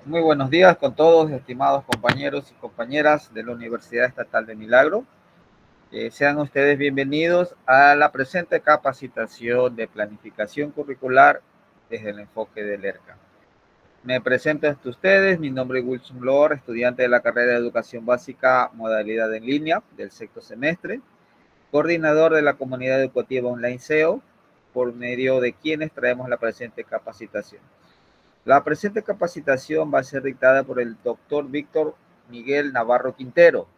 Muy buenos días con todos, estimados compañeros y compañeras de la Universidad Estatal de Milagro. Sean ustedes bienvenidos a la presente capacitación de planificación curricular desde el enfoque del ERCA. Me presento ante ustedes, mi nombre es Wilson Lor, estudiante de la carrera de Educación Básica, modalidad en línea del sexto semestre, coordinador de la comunidad educativa online SEO, por medio de quienes traemos la presente capacitación. La presente capacitación va a ser dictada por el doctor Víctor Miguel Navarro Quintero,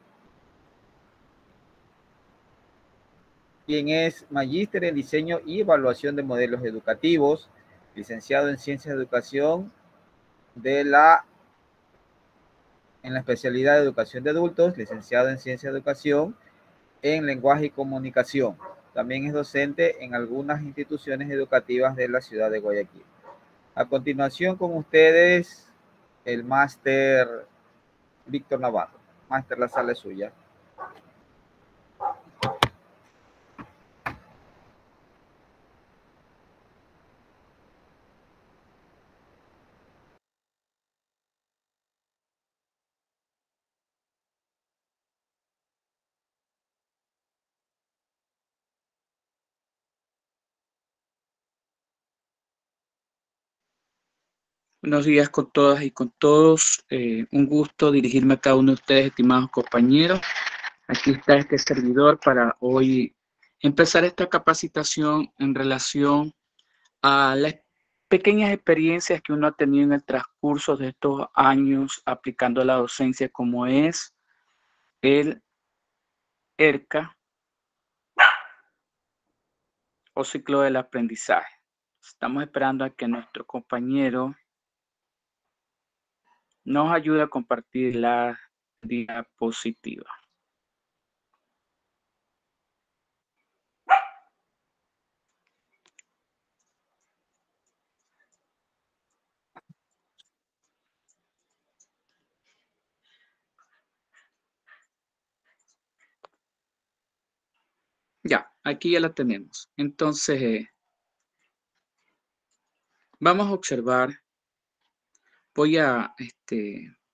quien es magíster en diseño y evaluación de modelos educativos, licenciado en ciencias de educación en la especialidad de educación de adultos, licenciado en ciencias de educación en lenguaje y comunicación. También es docente en algunas instituciones educativas de la ciudad de Guayaquil. A continuación con ustedes el máster Víctor Navarro. Máster, la sala es suya. Buenos días con todas y con todos. Un gusto dirigirme a cada uno de ustedes, estimados compañeros. Aquí está este servidor para hoy empezar esta capacitación en relación a las pequeñas experiencias que uno ha tenido en el transcurso de estos años aplicando la docencia, como es el ERCA o ciclo del aprendizaje. Estamos esperando a que nuestro compañero nos ayude a compartir la diapositiva. Ya, aquí ya la tenemos. Entonces, vamos a observar.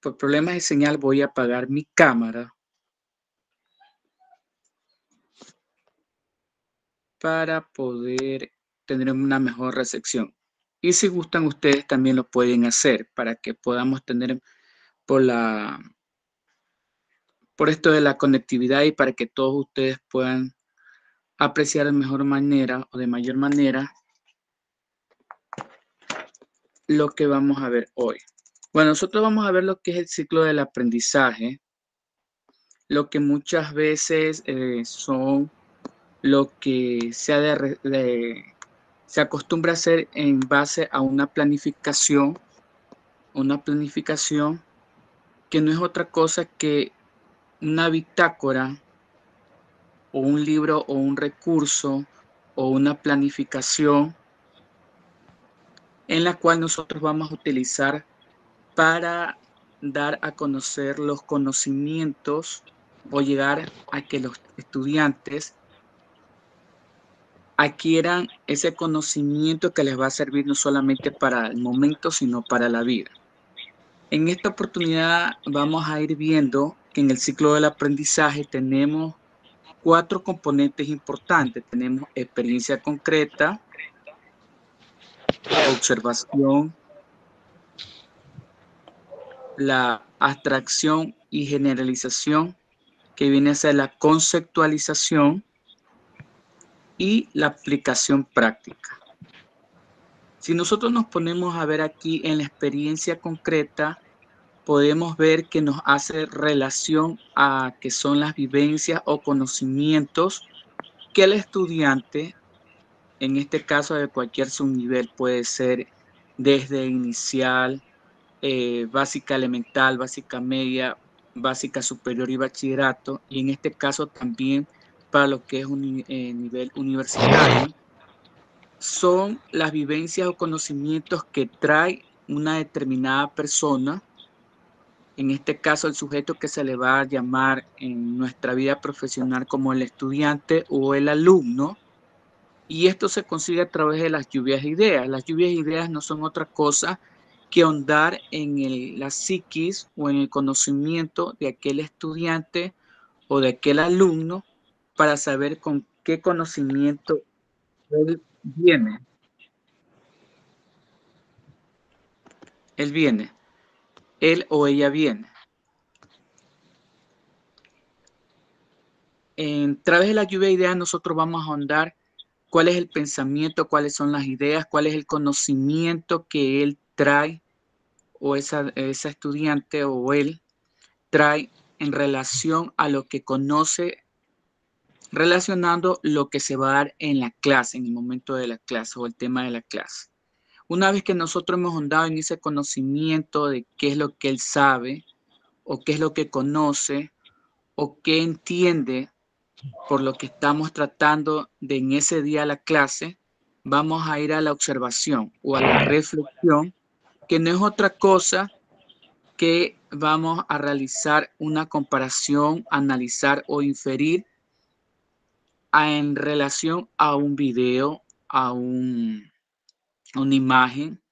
Por problemas de señal, voy a apagar mi cámara para poder tener una mejor recepción. Y si gustan, ustedes también lo pueden hacer para que podamos tener por esto de la conectividad y para que todos ustedes puedan apreciar de mejor manera o de mayor manera lo que vamos a ver hoy. Bueno, nosotros vamos a ver lo que es el ciclo del aprendizaje, lo que muchas veces son lo que se acostumbra a hacer en base a una planificación que no es otra cosa que una bitácora o un libro o un recurso o una planificación en la cual nosotros vamos a utilizar para dar a conocer los conocimientos o llegar a que los estudiantes adquieran ese conocimiento que les va a servir no solamente para el momento, sino para la vida. En esta oportunidad vamos a ir viendo que en el ciclo del aprendizaje tenemos 4 componentes importantes. Tenemos experiencia concreta, observación, la abstracción y generalización, que viene a ser la conceptualización y la aplicación práctica. Si nosotros nos ponemos a ver aquí en la experiencia concreta, podemos ver que nos hace relación a que son las vivencias o conocimientos que el estudiante, en este caso de cualquier subnivel, puede ser desde inicial, básica elemental, básica media, básica superior y bachillerato, y en este caso también para lo que es un nivel universitario, son las vivencias o conocimientos que trae una determinada persona, en este caso el sujeto que se le va a llamar en nuestra vida profesional como el estudiante o el alumno, y esto se consigue a través de las lluvias de ideas. Las lluvias de ideas no son otra cosa que ahondar en la psiquis o en el conocimiento de aquel estudiante o de aquel alumno para saber con qué conocimiento él viene. Él o ella viene. A través de la lluvia de ideas nosotros vamos a ahondar cuál es el pensamiento, cuáles son las ideas, cuál es el conocimiento que él trae o esa estudiante o él trae en relación a lo que conoce, relacionando lo que se va a dar en la clase, en el momento de la clase o el tema de la clase. Una vez que nosotros hemos ahondado en ese conocimiento de qué es lo que él sabe o qué es lo que conoce o qué entiende por lo que estamos tratando de en ese día la clase, vamos a ir a la observación o a la reflexión, que no es otra cosa que vamos a realizar una comparación, analizar o inferir en relación a un video, a una imagen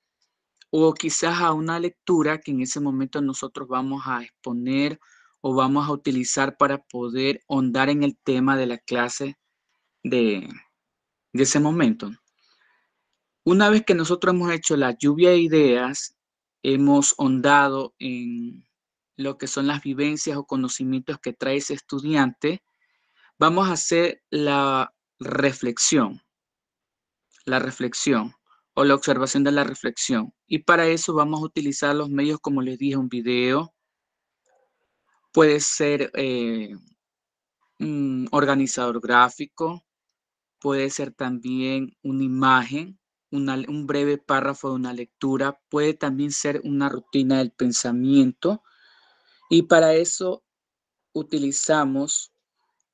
o quizás a una lectura que en ese momento nosotros vamos a exponer o vamos a utilizar para poder ahondar en el tema de la clase de ese momento. Una vez que nosotros hemos hecho la lluvia de ideas, hemos ahondado en lo que son las vivencias o conocimientos que trae ese estudiante, vamos a hacer la reflexión o la observación de la reflexión. Y para eso vamos a utilizar los medios, como les dije, un video, puede ser un organizador gráfico, puede ser también una imagen, un breve párrafo de una lectura, puede también ser una rutina del pensamiento. Y para eso utilizamos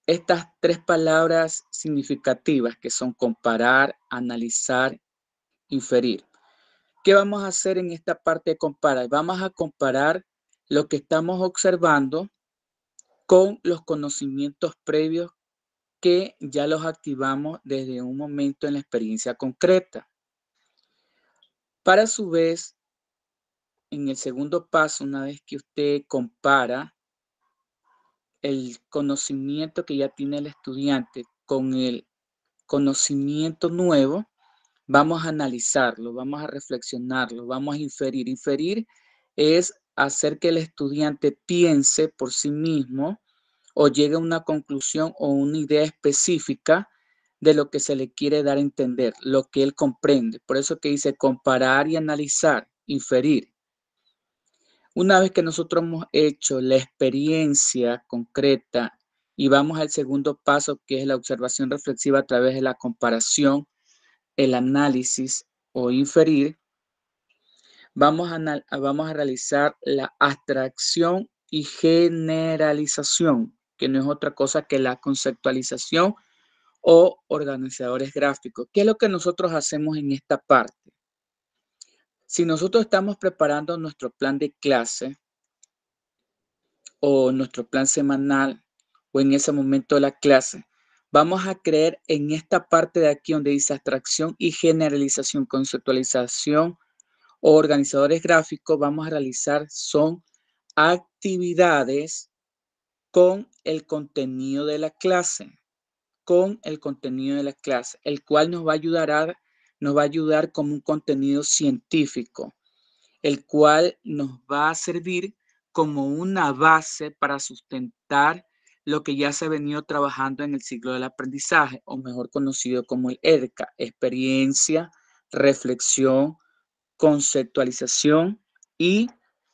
estas tres palabras significativas que son comparar, analizar, inferir. ¿Qué vamos a hacer en esta parte de comparar? Vamos a comparar lo que estamos observando con los conocimientos previos que ya los activamos desde un momento en la experiencia concreta. Para su vez, en el segundo paso, una vez que usted compara el conocimiento que ya tiene el estudiante con el conocimiento nuevo, vamos a analizarlo, vamos a reflexionarlo, vamos a inferir. Inferir es hacer que el estudiante piense por sí mismo o llegue a una conclusión o una idea específica de lo que se le quiere dar a entender, lo que él comprende. Por eso que dice comparar y analizar, inferir. Una vez que nosotros hemos hecho la experiencia concreta y vamos al segundo paso, que es la observación reflexiva a través de la comparación, el análisis o inferir, vamos a realizar la abstracción y generalización, que no es otra cosa que la conceptualización o organizadores gráficos. ¿Qué es lo que nosotros hacemos en esta parte? Si nosotros estamos preparando nuestro plan de clase o nuestro plan semanal o en ese momento de la clase, vamos a creer en esta parte de aquí donde dice abstracción y generalización, conceptualización o organizadores gráficos. Vamos a realizar son actividades con el contenido de la clase, el cual nos va a ayudar como un contenido científico, el cual nos va a servir como una base para sustentar lo que ya se ha venido trabajando en el ciclo del aprendizaje, o mejor conocido como el ERCA, experiencia, reflexión, conceptualización y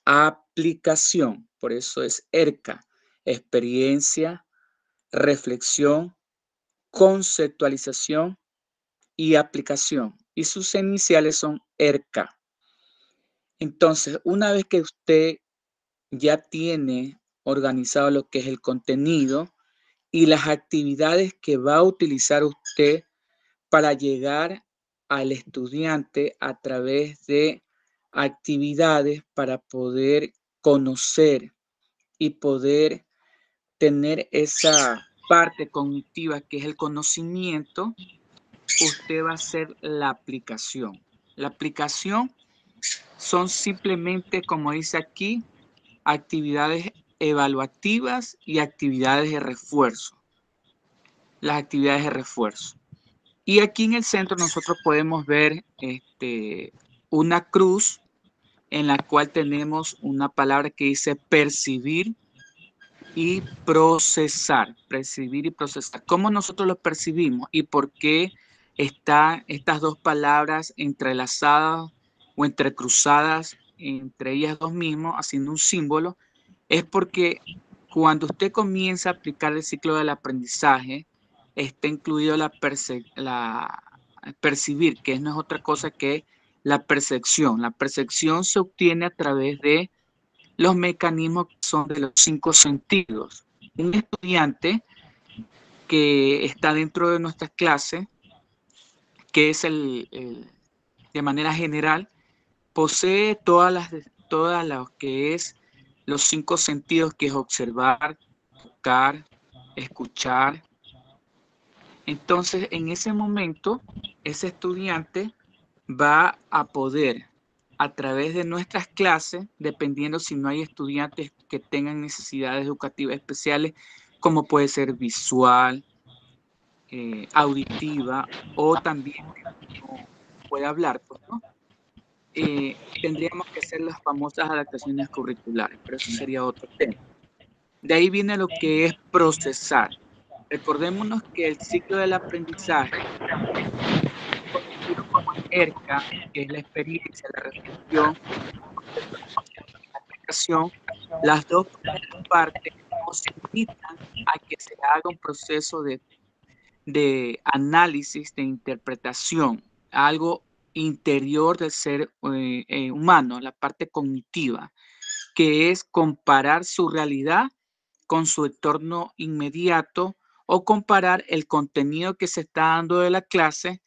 aplicación. Por eso es ERCA, experiencia, reflexión, conceptualización y aplicación. Y sus iniciales son ERCA. Entonces, una vez que usted ya tiene organizado lo que es el contenido y las actividades que va a utilizar usted para llegar al estudiante a través de actividades para poder conocer y poder tener esa parte cognitiva que es el conocimiento, usted va a hacer la aplicación. La aplicación son simplemente, como dice aquí, actividades evaluativas y actividades de refuerzo. Las actividades de refuerzo. Y aquí en el centro nosotros podemos ver una cruz en la cual tenemos una palabra que dice percibir y procesar. Percibir y procesar. ¿Cómo nosotros lo percibimos y por qué están estas dos palabras entrelazadas o entrecruzadas entre ellas dos mismos, haciendo un símbolo? Es porque cuando usted comienza a aplicar el ciclo del aprendizaje, está incluido la percibir, que no es otra cosa que la percepción. La percepción se obtiene a través de los mecanismos que son de los 5 sentidos. Un estudiante que está dentro de nuestra clase, que es de manera general, posee todas lo que es los 5 sentidos, que es observar, tocar, escuchar. Entonces, en ese momento, ese estudiante va a poder, a través de nuestras clases, dependiendo si no hay estudiantes que tengan necesidades educativas especiales, como puede ser visual, auditiva, o también no puede hablar, pues, ¿no? Tendríamos que hacer las famosas adaptaciones curriculares, pero eso sería otro tema. De ahí viene lo que es procesar. Recordémonos que el ciclo del aprendizaje, conocido como ERCA, que es la experiencia, la reflexión, la aplicación, las dos partes posibilitan a que se haga un proceso de análisis, de interpretación, algo interior del ser humano, la parte cognitiva, que es comparar su realidad con su entorno inmediato o comparar el contenido que se está dando de la clase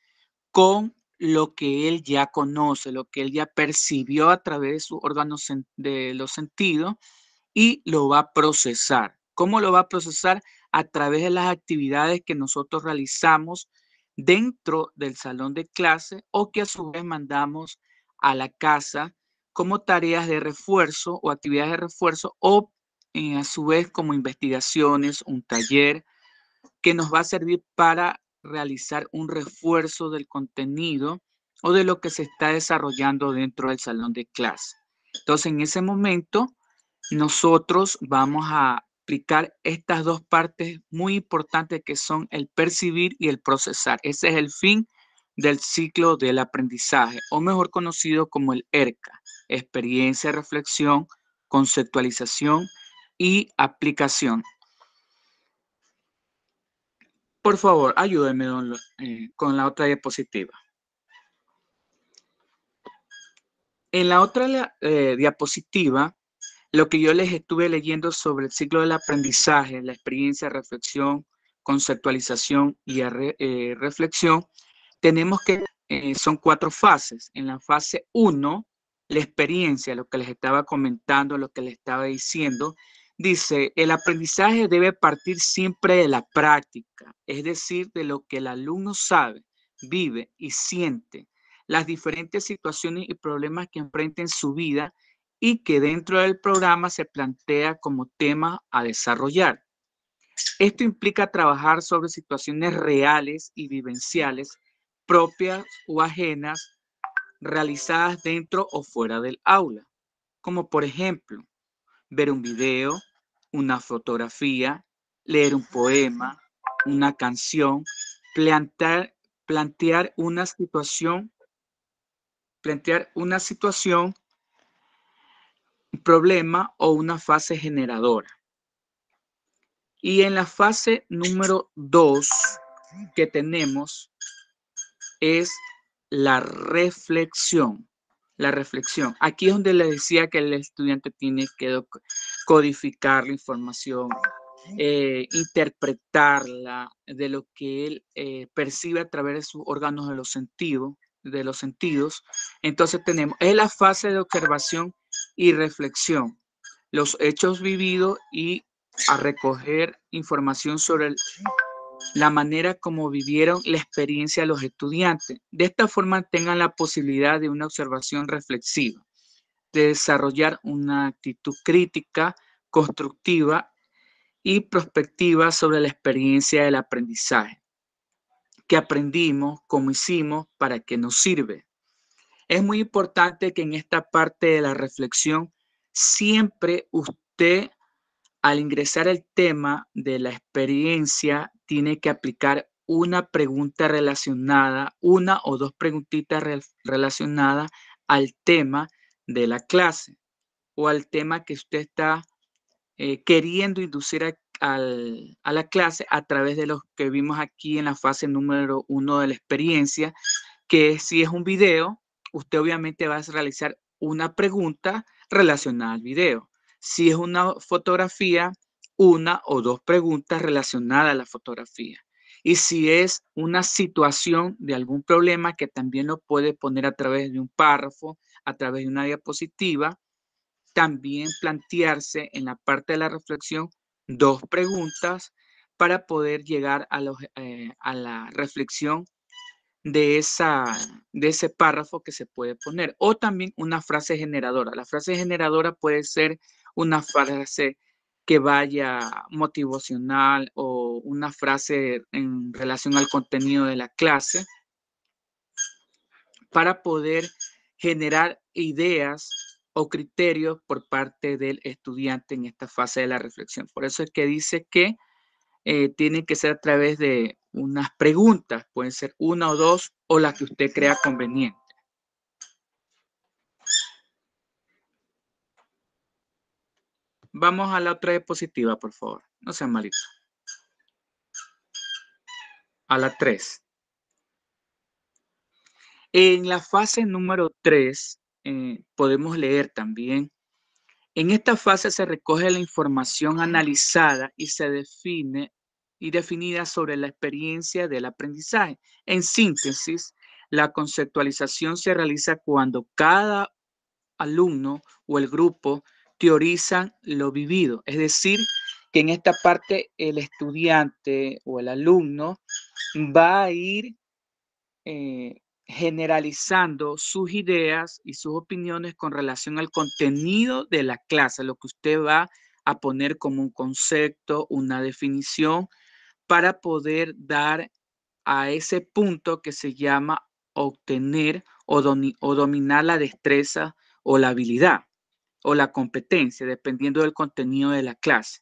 con lo que él ya conoce, lo que él ya percibió a través de sus órganos de los sentidos y lo va a procesar. ¿Cómo lo va a procesar? A través de las actividades que nosotros realizamos dentro del salón de clase o que a su vez mandamos a la casa como tareas de refuerzo o actividades de refuerzo o a su vez como investigaciones, un taller que nos va a servir para realizar un refuerzo del contenido o de lo que se está desarrollando dentro del salón de clase. Entonces, en ese momento, nosotros vamos a aplicar estas dos partes muy importantes que son el percibir y el procesar. Ese es el fin del ciclo del aprendizaje, o mejor conocido como el ERCA, experiencia, reflexión, conceptualización y aplicación. Por favor, ayúdenme con la otra diapositiva. En la otra diapositiva, lo que yo les estuve leyendo sobre el ciclo del aprendizaje, la experiencia, reflexión, conceptualización y reflexión, tenemos que son 4 fases. En la fase 1, la experiencia, lo que les estaba comentando, lo que les estaba diciendo, dice, el aprendizaje debe partir siempre de la práctica, es decir, de lo que el alumno sabe, vive y siente, las diferentes situaciones y problemas que enfrenta en su vida y que dentro del programa se plantea como tema a desarrollar. Esto implica trabajar sobre situaciones reales y vivenciales, propias o ajenas, realizadas dentro o fuera del aula, como por ejemplo, ver un video, una fotografía, leer un poema, una canción, plantear una situación, un problema o una fase generadora. Y en la fase número 2 que tenemos es la reflexión. La reflexión. Aquí es donde le decía que el estudiante tiene que codificar la información, interpretarla de lo que él percibe a través de sus órganos de los sentidos. Entonces es la fase de observación y reflexión, los hechos vividos y a recoger información sobre la manera como vivieron la experiencia los estudiantes. De esta forma tengan la posibilidad de una observación reflexiva, de desarrollar una actitud crítica, constructiva y prospectiva sobre la experiencia del aprendizaje. ¿Qué aprendimos? ¿Cómo hicimos? ¿Para qué nos sirve? Es muy importante que en esta parte de la reflexión siempre usted, al ingresar el tema de la experiencia, tiene que aplicar una pregunta relacionada, una o dos preguntitas relacionadas al tema de la clase o al tema que usted está queriendo inducir a la clase a través de lo que vimos aquí en la fase número 1 de la experiencia, que si es un video, usted obviamente va a realizar una pregunta relacionada al video. Si es una fotografía, una o dos preguntas relacionadas a la fotografía. Y si es una situación de algún problema, que también lo puede poner a través de un párrafo, a través de una diapositiva, también plantearse en la parte de la reflexión dos preguntas para poder llegar a la reflexión de ese párrafo que se puede poner. O también una frase generadora. La frase generadora puede ser una frase que vaya motivacional o una frase en relación al contenido de la clase para poder generar ideas o criterios por parte del estudiante en esta fase de la reflexión. Por eso es que dice que tiene que ser a través de unas preguntas, pueden ser una o dos, o la que usted crea conveniente. Vamos a la otra diapositiva, por favor. No sean malitos. A la 3. En la fase número 3, podemos leer también. En esta fase se recoge la información analizada y se define y definida sobre la experiencia del aprendizaje. En síntesis, la conceptualización se realiza cuando cada alumno o el grupo teorizan lo vivido. Es decir, que en esta parte el estudiante o el alumno va a ir generalizando sus ideas y sus opiniones con relación al contenido de la clase, lo que usted va a poner como un concepto, una definición, para poder dar a ese punto que se llama obtener o dominar la destreza o la habilidad o la competencia, dependiendo del contenido de la clase.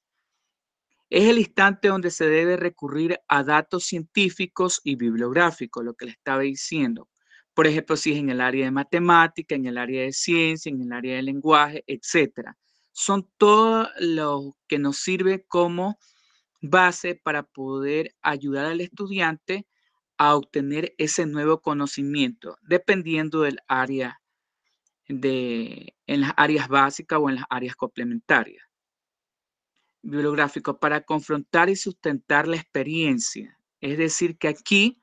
Es el instante donde se debe recurrir a datos científicos y bibliográficos, lo que le estaba diciendo. Por ejemplo, si es en el área de matemática, en el área de ciencia, en el área de lenguaje, etc. Son todo lo que nos sirve como base para poder ayudar al estudiante a obtener ese nuevo conocimiento, dependiendo del área en las áreas básicas o en las áreas complementarias. Bibliográfico para confrontar y sustentar la experiencia. Es decir, que aquí,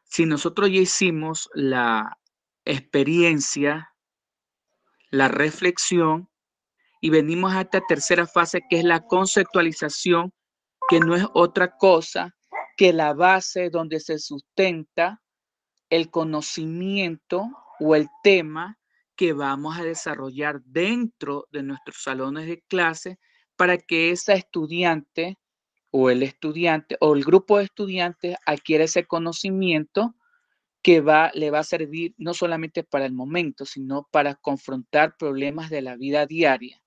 si nosotros ya hicimos la experiencia, la reflexión, y venimos a esta tercera fase que es la conceptualización, que no es otra cosa que la base donde se sustenta el conocimiento o el tema que vamos a desarrollar dentro de nuestros salones de clase para que esa estudiante o el estudiante o el grupo de estudiantes adquiera ese conocimiento que le va a servir no solamente para el momento, sino para confrontar problemas de la vida diaria.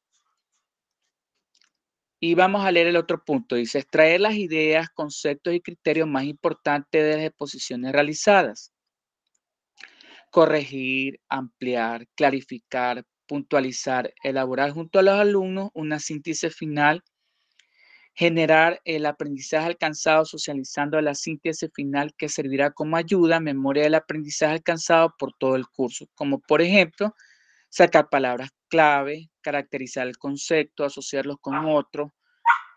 Y vamos a leer el otro punto. Dice, extraer las ideas, conceptos y criterios más importantes de las exposiciones realizadas. Corregir, ampliar, clarificar, puntualizar, elaborar junto a los alumnos una síntesis final, generar el aprendizaje alcanzado socializando la síntesis final que servirá como ayuda, memoria del aprendizaje alcanzado por todo el curso, como por ejemplo, sacar palabras clave, caracterizar el concepto, asociarlos con otros,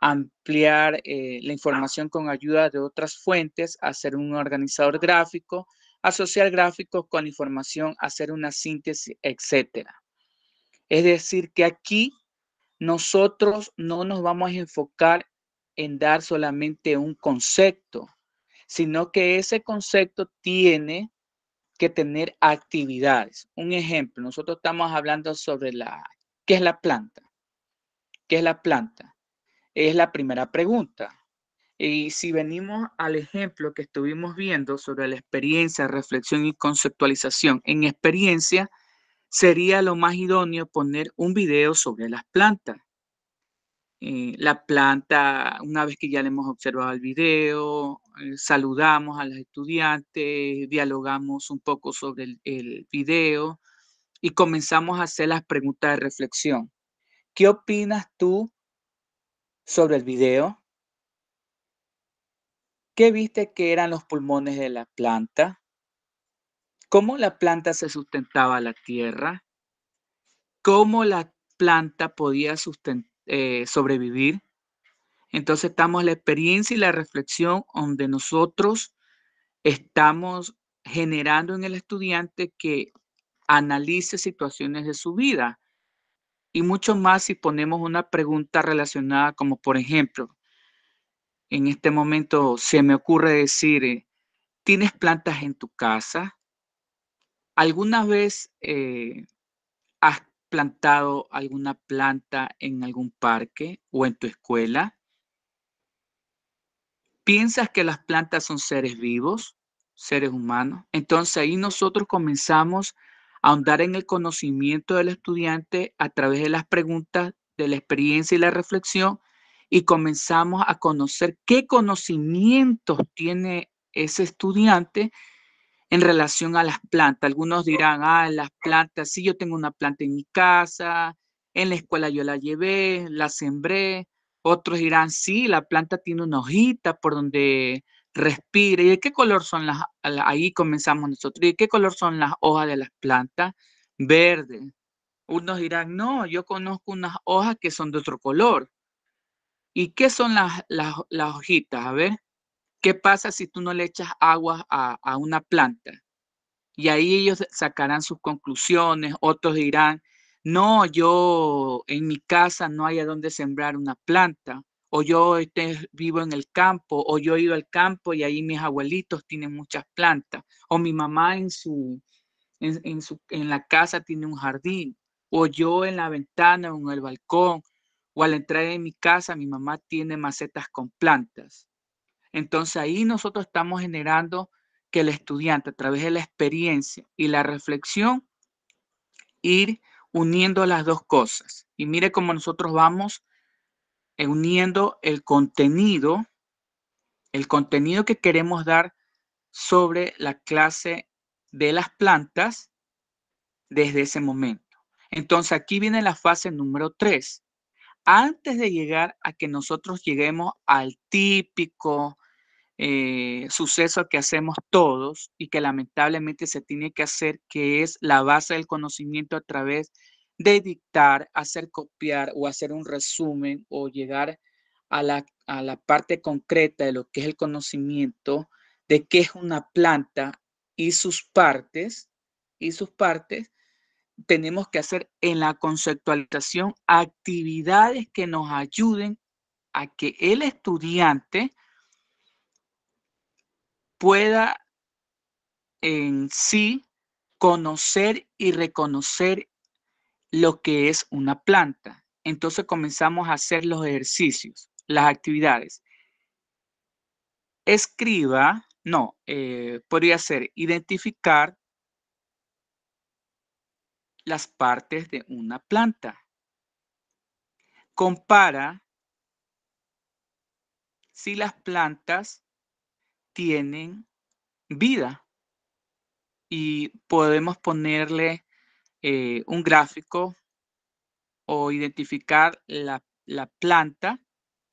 ampliar la información con ayuda de otras fuentes, hacer un organizador gráfico, asociar gráficos con la información, hacer una síntesis, etc. Es decir, que aquí nosotros no nos vamos a enfocar en dar solamente un concepto, sino que ese concepto tiene que tener actividades. Un ejemplo, nosotros estamos hablando sobre ¿qué es la planta? ¿Qué es la planta? Es la primera pregunta. Y si venimos al ejemplo que estuvimos viendo sobre la experiencia, reflexión y conceptualización, en experiencia sería lo más idóneo poner un video sobre las plantas. La planta, una vez que ya le hemos observado el video, saludamos a los estudiantes, dialogamos un poco sobre el video y comenzamos a hacer las preguntas de reflexión. ¿Qué opinas tú sobre el video? ¿Qué viste que eran los pulmones de la planta? ¿Cómo la planta se sustentaba a la tierra? ¿Cómo la planta podía sobrevivir? Entonces estamos en la experiencia y la reflexión donde nosotros estamos generando en el estudiante que analice situaciones de su vida y mucho más si ponemos una pregunta relacionada como por ejemplo, en este momento se me ocurre decir, ¿tienes plantas en tu casa? ¿Alguna vez has plantado alguna planta en algún parque o en tu escuela? ¿Piensas que las plantas son seres vivos, seres humanos? Entonces ahí nosotros comenzamos a ahondar en el conocimiento del estudiante a través de las preguntas, de la experiencia y la reflexión, y comenzamos a conocer qué conocimientos tiene ese estudiante en relación a las plantas. Algunos dirán, las plantas, sí, yo tengo una planta en mi casa, en la escuela yo la llevé, la sembré. Otros dirán, sí, la planta tiene una hojita por donde respira. ¿Y de qué color son ahí comenzamos nosotros? ¿Y de qué color son las hojas de las plantas? Verde. Unos dirán, no, yo conozco unas hojas que son de otro color. ¿Y qué son las hojitas? A ver, ¿qué pasa si tú no le echas agua a una planta? Y ahí ellos sacarán sus conclusiones, otros dirán, no, yo en mi casa no hay a dónde sembrar una planta, o yo vivo en el campo, o yo he ido al campo y ahí mis abuelitos tienen muchas plantas, o mi mamá en la casa tiene un jardín, o yo en la ventana o en el balcón, o al entrar en mi casa mi mamá tiene macetas con plantas. Entonces ahí nosotros estamos generando que el estudiante a través de la experiencia y la reflexión ir uniendo las dos cosas. Y mire cómo nosotros vamos uniendo el contenido que queremos dar sobre la clase de las plantas desde ese momento. Entonces aquí viene la fase número 3. Antes de llegar a que nosotros lleguemos al típico suceso que hacemos todos y que lamentablemente se tiene que hacer, que es la base del conocimiento a través de dictar, hacer copiar o hacer un resumen o llegar a la parte concreta de lo que es el conocimiento de qué es una planta y y sus partes, tenemos que hacer en la conceptualización actividades que nos ayuden a que el estudiante pueda en sí conocer y reconocer lo que es una planta. Entonces comenzamos a hacer los ejercicios, las actividades. Escriba, no, podría ser identificar las partes de una planta. Compara si las plantas tienen vida y podemos ponerle un gráfico o identificar la planta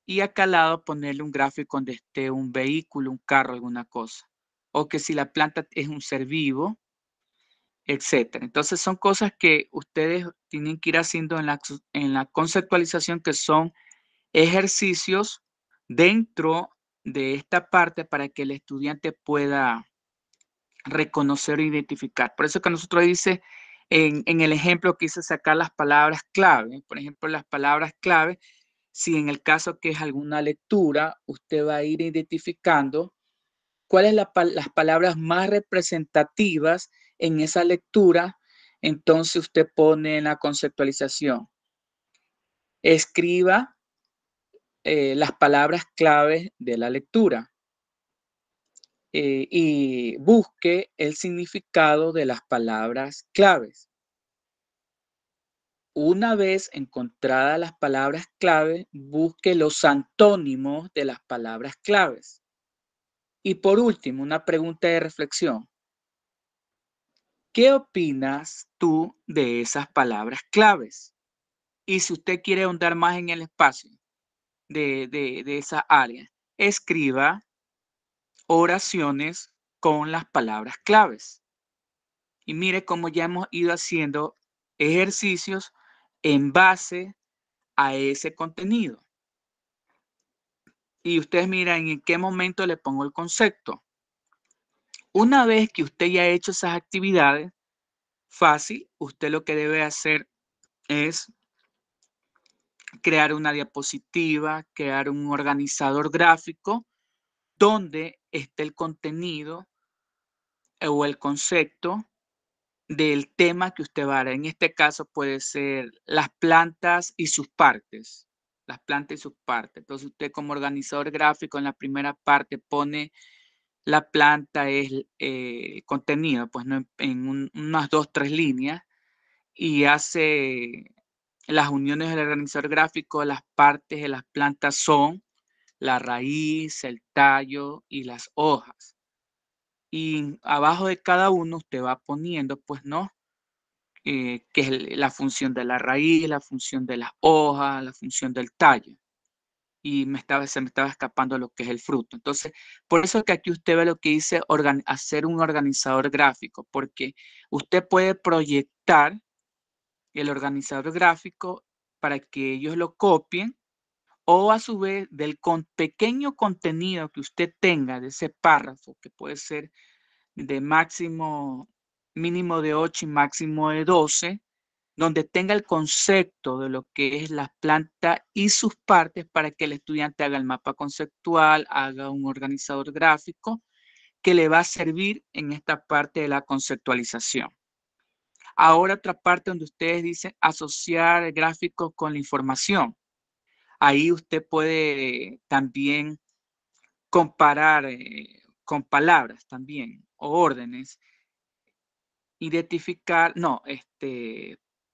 y acá al lado ponerle un gráfico donde esté un vehículo, un carro, alguna cosa. O que si la planta es un ser vivo, etcétera. Entonces son cosas que ustedes tienen que ir haciendo en la conceptualización, que son ejercicios dentro de esta parte para que el estudiante pueda reconocer e identificar. Por eso que nosotros dice en el ejemplo quise sacar las palabras clave. Por ejemplo, las palabras clave, si en el caso que es alguna lectura, usted va a ir identificando cuáles las palabras más representativas en esa lectura. Entonces usted pone en la conceptualización, escriba las palabras claves de la lectura y busque el significado de las palabras claves. Una vez encontradas las palabras claves, busque los antónimos de las palabras claves. Y por último, una pregunta de reflexión. ¿Qué opinas tú de esas palabras claves? Y si usted quiere ahondar más en el espacio de esa área, escriba oraciones con las palabras claves. Y mire cómo ya hemos ido haciendo ejercicios en base a ese contenido. Y ustedes miran en qué momento le pongo el concepto. Una vez que usted ya ha hecho esas actividades, fácil, usted lo que debe hacer es crear una diapositiva, crear un organizador gráfico donde esté el contenido o el concepto del tema que usted va a dar. En este caso puede ser las plantas y sus partes. Las plantas y sus partes. Entonces usted como organizador gráfico en la primera parte pone la planta es contenido, pues no en unas 2, 3 líneas y hace las uniones del organizador gráfico. Las partes de las plantas son la raíz, el tallo y las hojas. Y abajo de cada uno usted va poniendo, pues, ¿no? Que es la función de la raíz, la función de las hojas, la función del tallo. Y se me estaba escapando lo que es el fruto. Entonces, por eso que aquí usted ve lo que dice hacer un organizador gráfico, porque usted puede proyectar el organizador gráfico para que ellos lo copien o a su vez del pequeño contenido que usted tenga de ese párrafo, que puede ser de mínimo de 8 y máximo de 12, donde tenga el concepto de lo que es la planta y sus partes para que el estudiante haga el mapa conceptual, haga un organizador gráfico que le va a servir en esta parte de la conceptualización. Ahora otra parte donde ustedes dicen asociar gráficos con la información. Ahí usted puede también comparar con palabras también o órdenes, identificar, no,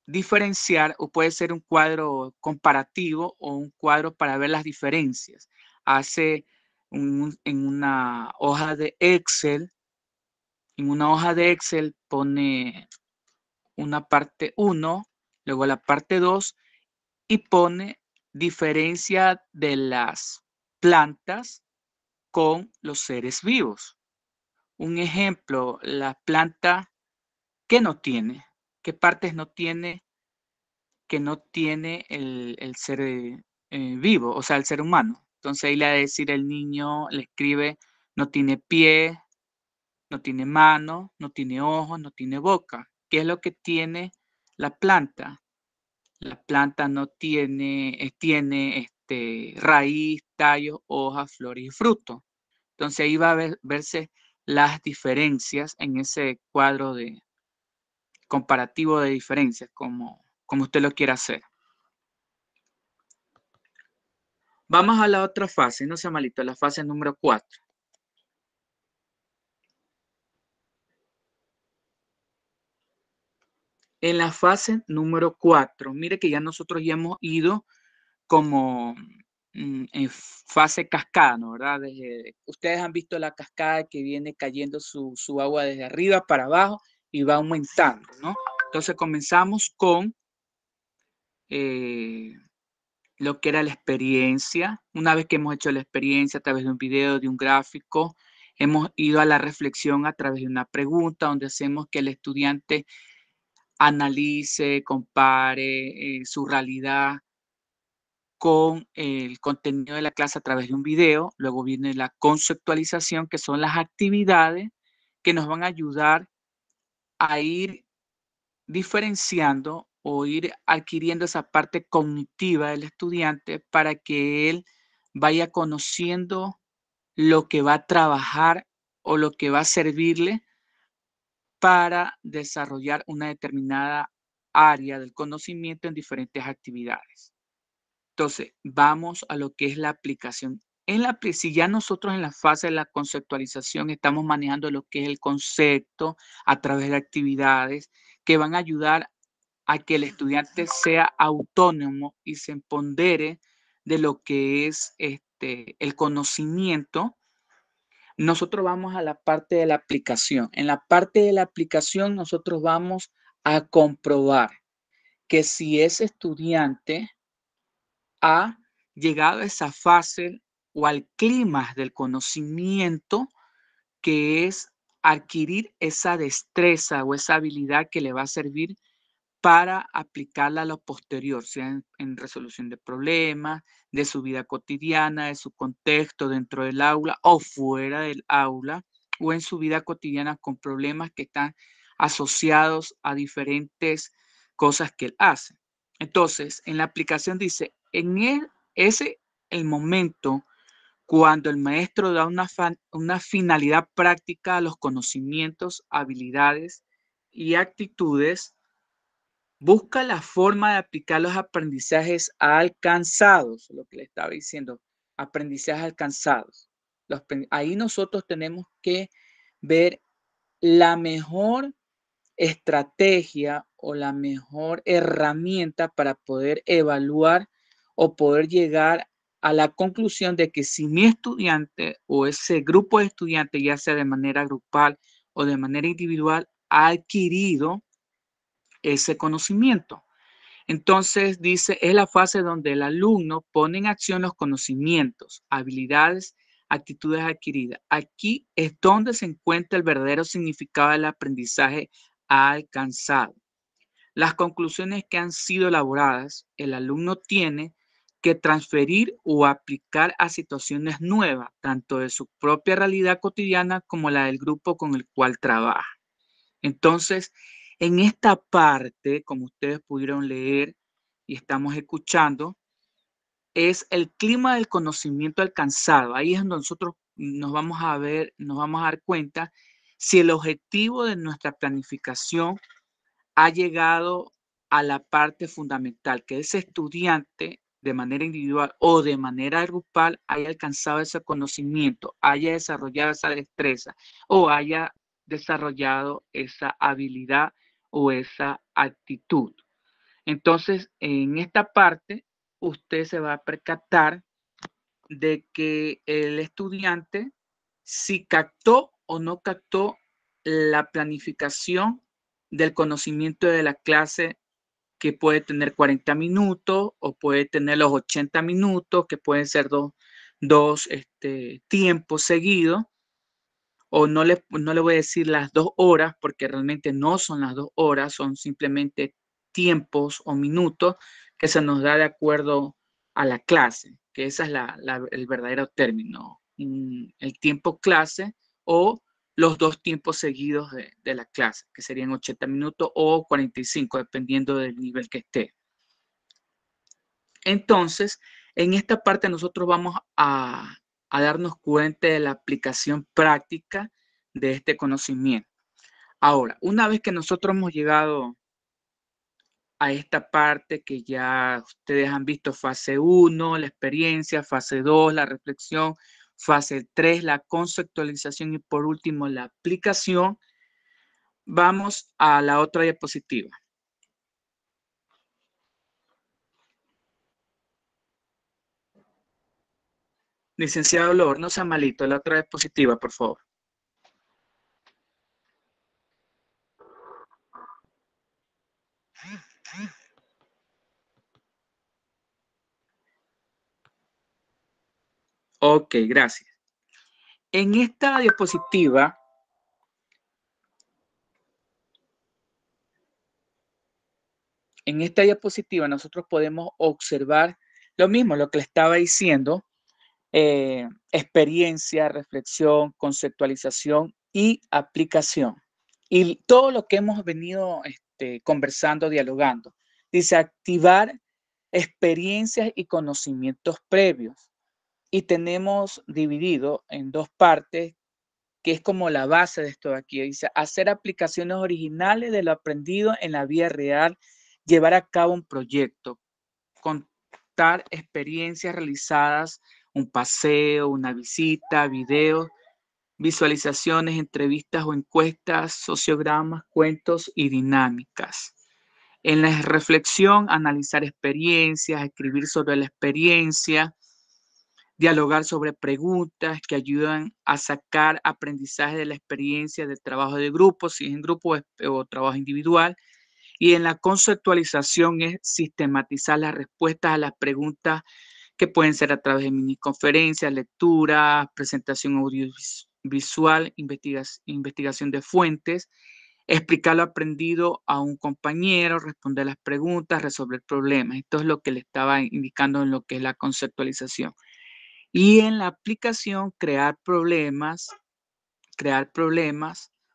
diferenciar, o puede ser un cuadro comparativo o un cuadro para ver las diferencias. Hace en una hoja de Excel, pone una parte 1, luego la parte 2 y pone diferencia de las plantas con los seres vivos. Un ejemplo, la planta, ¿qué no tiene? ¿Qué partes no tiene que no tiene el ser vivo, o sea, el ser humano? Entonces ahí le va a decir el niño, le escribe, no tiene pie, no tiene mano, no tiene ojos, no tiene boca. ¿Qué es lo que tiene la planta? La planta no tiene, tiene raíz, tallo, hojas, flores y frutos. Entonces ahí va a verse las diferencias en ese cuadro de comparativo de diferencias, como usted lo quiera hacer. Vamos a la otra fase, no sea malito, la fase número 4. En la fase número 4, mire que ya nosotros ya hemos ido como en fase cascada, ¿no? ¿Verdad? Ustedes han visto la cascada que viene cayendo su agua desde arriba para abajo y va aumentando, ¿no? Entonces comenzamos con lo que era la experiencia. Una vez que hemos hecho la experiencia a través de un video, de un gráfico, hemos ido a la reflexión a través de una pregunta donde hacemos que el estudiante analice, compare su realidad con el contenido de la clase a través de un video. Luego viene la conceptualización, que son las actividades que nos van a ayudar a ir diferenciando o ir adquiriendo esa parte cognitiva del estudiante para que él vaya conociendo lo que va a trabajar o lo que va a servirle para desarrollar una determinada área del conocimiento en diferentes actividades. Entonces, vamos a lo que es la aplicación. Si ya nosotros en la fase de la conceptualización estamos manejando lo que es el concepto a través de actividades que van a ayudar a que el estudiante sea autónomo y se empodere de lo que es el conocimiento, nosotros vamos a la parte de la aplicación. En la parte de la aplicación nosotros vamos a comprobar que si ese estudiante ha llegado a esa fase o al clímax del conocimiento, que es adquirir esa destreza o esa habilidad que le va a servir para aplicarla a lo posterior, sea en resolución de problemas, de su vida cotidiana, de su contexto dentro del aula o fuera del aula, o en su vida cotidiana con problemas que están asociados a diferentes cosas que él hace. Entonces, en la aplicación dice, el momento cuando el maestro da una finalidad práctica a los conocimientos, habilidades y actitudes, busca la forma de aplicar los aprendizajes alcanzados, lo que le estaba diciendo, aprendizajes alcanzados. Ahí nosotros tenemos que ver la mejor estrategia o la mejor herramienta para poder evaluar o poder llegar a la conclusión de que si mi estudiante o ese grupo de estudiantes, ya sea de manera grupal o de manera individual, ha adquirido ese conocimiento. Entonces dice, es la fase donde el alumno pone en acción los conocimientos, habilidades, actitudes adquiridas. Aquí es donde se encuentra el verdadero significado del aprendizaje alcanzado. Las conclusiones que han sido elaboradas, el alumno tiene que transferir o aplicar a situaciones nuevas, tanto de su propia realidad cotidiana como la del grupo con el cual trabaja. Entonces, en esta parte, como ustedes pudieron leer y estamos escuchando, es el clima del conocimiento alcanzado. Ahí es donde nosotros nos vamos a dar cuenta si el objetivo de nuestra planificación ha llegado a la parte fundamental, que ese estudiante de manera individual o de manera grupal haya alcanzado ese conocimiento, haya desarrollado esa destreza o haya desarrollado esa habilidad o esa actitud. Entonces, en esta parte, usted se va a percatar de que el estudiante si captó o no captó la planificación del conocimiento de la clase, que puede tener 40 minutos o puede tener los 80 minutos, que pueden ser dos tiempos seguidos, o no le voy a decir las 2 horas, porque realmente no son las 2 horas, son simplemente tiempos o minutos que se nos da de acuerdo a la clase, que ese es el verdadero término, el tiempo clase o los 2 tiempos seguidos de la clase, que serían 80 minutos o 45, dependiendo del nivel que esté. Entonces, en esta parte nosotros vamos a darnos cuenta de la aplicación práctica de este conocimiento. Ahora, una vez que nosotros hemos llegado a esta parte que ya ustedes han visto, fase 1, la experiencia, fase 2, la reflexión, fase 3, la conceptualización y por último la aplicación, vamos a la otra diapositiva. Licenciado Lor, no sea malito, la otra diapositiva, por favor. Ok, gracias. En esta diapositiva, nosotros podemos observar lo mismo, lo que le estaba diciendo, experiencia, reflexión, conceptualización y aplicación. Y todo lo que hemos venido conversando, dialogando. Dice activar experiencias y conocimientos previos. Y tenemos dividido en 2 partes que es como la base de esto de aquí. Dice, hacer aplicaciones originales de lo aprendido en la vida real, llevar a cabo un proyecto, contar experiencias realizadas, un paseo, una visita, videos, visualizaciones, entrevistas o encuestas, sociogramas, cuentos y dinámicas. En la reflexión, analizar experiencias, escribir sobre la experiencia, dialogar sobre preguntas que ayudan a sacar aprendizaje de la experiencia del trabajo de grupo, si es en grupo o trabajo individual. Y en la conceptualización es sistematizar las respuestas a las preguntas que pueden ser a través de miniconferencias, lecturas, presentación audiovisual, investigación de fuentes, explicar lo aprendido a un compañero, responder las preguntas, resolver problemas. Esto es lo que le estaba indicando en lo que es la conceptualización. Y en la aplicación, crear problemas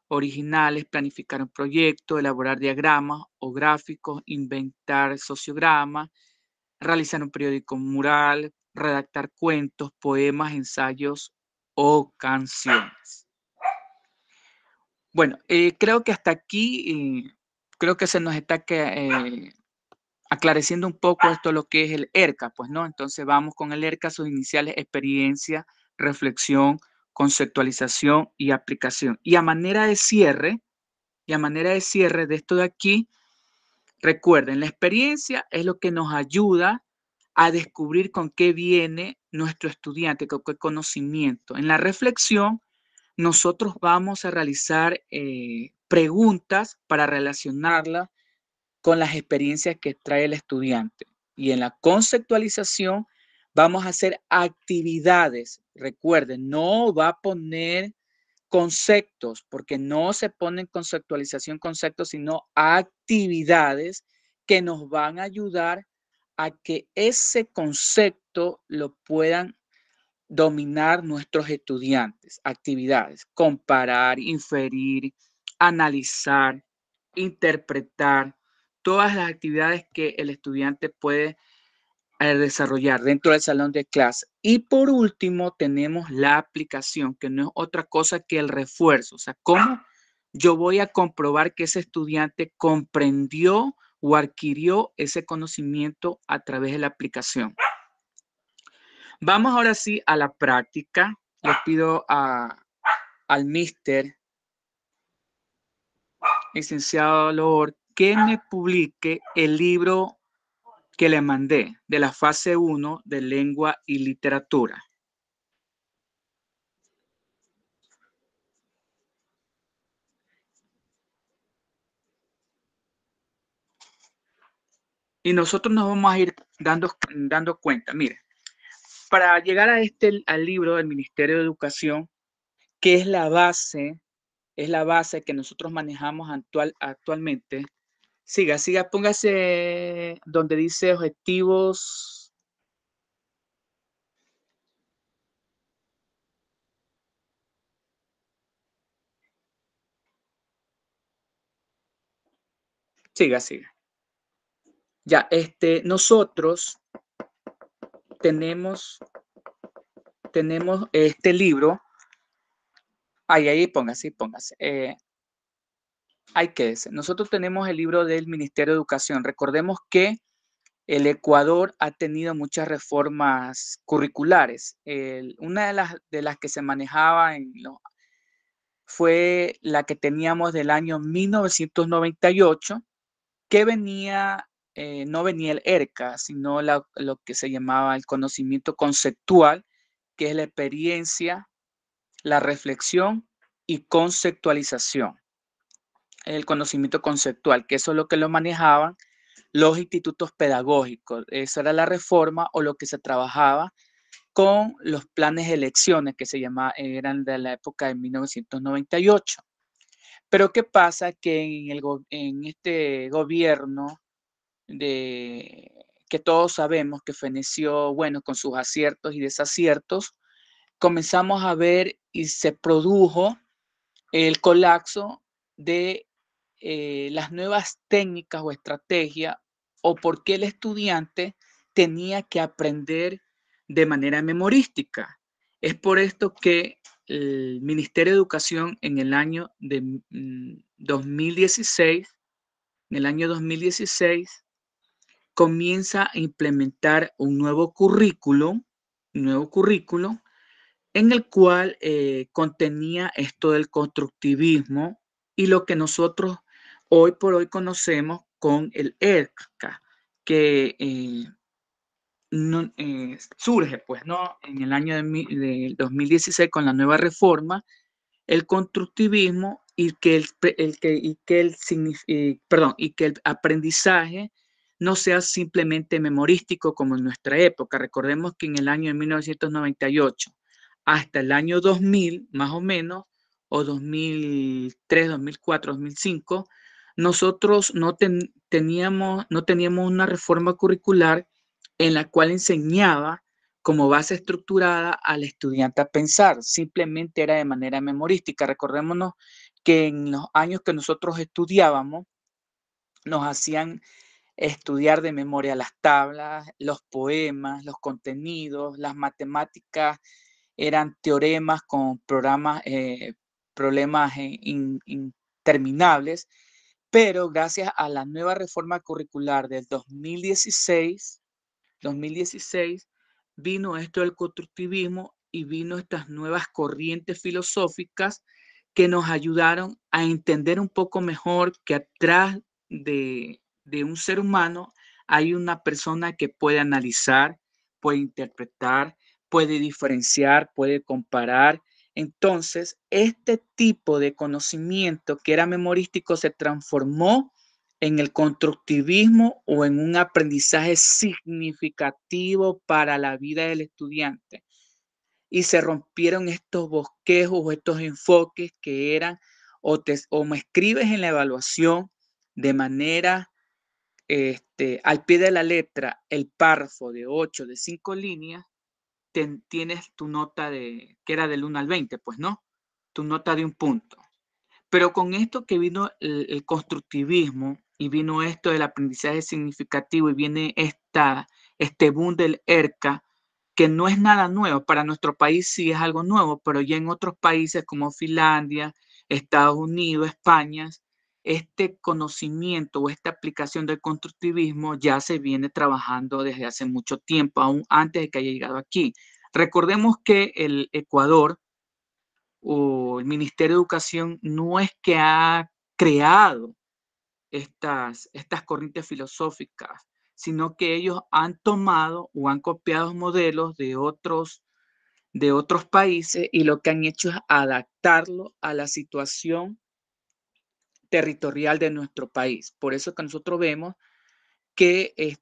originales, planificar un proyecto, elaborar diagramas o gráficos, inventar sociogramas, realizar un periódico mural, redactar cuentos, poemas, ensayos o canciones. Bueno, creo que hasta aquí, creo que se nos está aclareciendo un poco esto lo que es el ERCA, pues, ¿no? Entonces vamos con el ERCA, sus iniciales: experiencia, reflexión, conceptualización y aplicación. Y a manera de cierre de esto de aquí, recuerden, la experiencia es lo que nos ayuda a descubrir con qué viene nuestro estudiante, con qué conocimiento. En la reflexión, nosotros vamos a realizar preguntas para relacionarlas con las experiencias que trae el estudiante. Y en la conceptualización vamos a hacer actividades. Recuerden, no va a poner conceptos, porque no se pone en conceptualización conceptos, sino actividades que nos van a ayudar a que ese concepto lo puedan dominar nuestros estudiantes. Actividades: comparar, inferir, analizar, interpretar, todas las actividades que el estudiante puede desarrollar dentro del salón de clase. Y por último, tenemos la aplicación, que no es otra cosa que el refuerzo. O sea, ¿cómo yo voy a comprobar que ese estudiante comprendió o adquirió ese conocimiento a través de la aplicación? Vamos ahora sí a la práctica. Les pido al licenciado Lord, que me publique el libro que le mandé de la fase 1 de lengua y literatura. Y nosotros nos vamos a ir dando cuenta. Mire, para llegar a al libro del Ministerio de Educación, que es la base que nosotros manejamos actualmente. Siga, póngase donde dice objetivos. Siga. Ya, nosotros tenemos este libro. Ahí póngase. Ahí quédese. Nosotros tenemos el libro del Ministerio de Educación. Recordemos que el Ecuador ha tenido muchas reformas curriculares. Una de las que se manejaba fue la que teníamos del año 1998, que no venía el ERCA, sino lo que se llamaba el conocimiento conceptual, que es la experiencia, la reflexión y conceptualización. El conocimiento conceptual, que eso es lo que lo manejaban los institutos pedagógicos. Esa era la reforma o lo que se trabajaba con los planes de elecciones que eran de la época de 1998. Pero ¿qué pasa? Que en este gobierno que todos sabemos que feneció, bueno, con sus aciertos y desaciertos, comenzamos a ver y se produjo el colapso de las nuevas técnicas o estrategias, o por qué el estudiante tenía que aprender de manera memorística. Es por esto que el Ministerio de Educación en el año de 2016, comienza a implementar un nuevo currículo en el cual contenía esto del constructivismo y lo que nosotros hoy por hoy conocemos con el ERCA, que surge pues, ¿no? En el año de 2016 con la nueva reforma, el constructivismo y que el aprendizaje no sea simplemente memorístico como en nuestra época. Recordemos que en el año de 1998 hasta el año 2000, más o menos, o 2003, 2004, 2005, nosotros no teníamos una reforma curricular en la cual enseñaba como base estructurada al estudiante a pensar, simplemente era de manera memorística. Recordémonos que en los años que nosotros estudiábamos, nos hacían estudiar de memoria las tablas, los poemas, los contenidos, las matemáticas, eran teoremas con problemas interminables, pero gracias a la nueva reforma curricular del 2016, vino esto del constructivismo y vino estas nuevas corrientes filosóficas que nos ayudaron a entender un poco mejor que atrás de un ser humano hay una persona que puede analizar, puede interpretar, puede diferenciar, puede comparar. Entonces, este tipo de conocimiento que era memorístico se transformó en el constructivismo o en un aprendizaje significativo para la vida del estudiante. Y se rompieron estos bosquejos o estos enfoques que eran o me escribes en la evaluación de manera al pie de la letra el párrafo de 8, de 5 líneas, tienes tu nota que era del 1 al 20, pues no, tu nota de un punto. Pero con esto que vino el constructivismo y vino esto del aprendizaje significativo y viene este boom del ERCA, que no es nada nuevo, para nuestro país sí es algo nuevo, pero ya en otros países como Finlandia, Estados Unidos, España, este conocimiento o esta aplicación del constructivismo ya se viene trabajando desde hace mucho tiempo, aún antes de que haya llegado aquí. Recordemos que el Ecuador o el Ministerio de Educación no es que ha creado estas corrientes filosóficas, sino que ellos han tomado o han copiado modelos de otros países y lo que han hecho es adaptarlo a la situación territorial de nuestro país. Por eso que nosotros vemos que es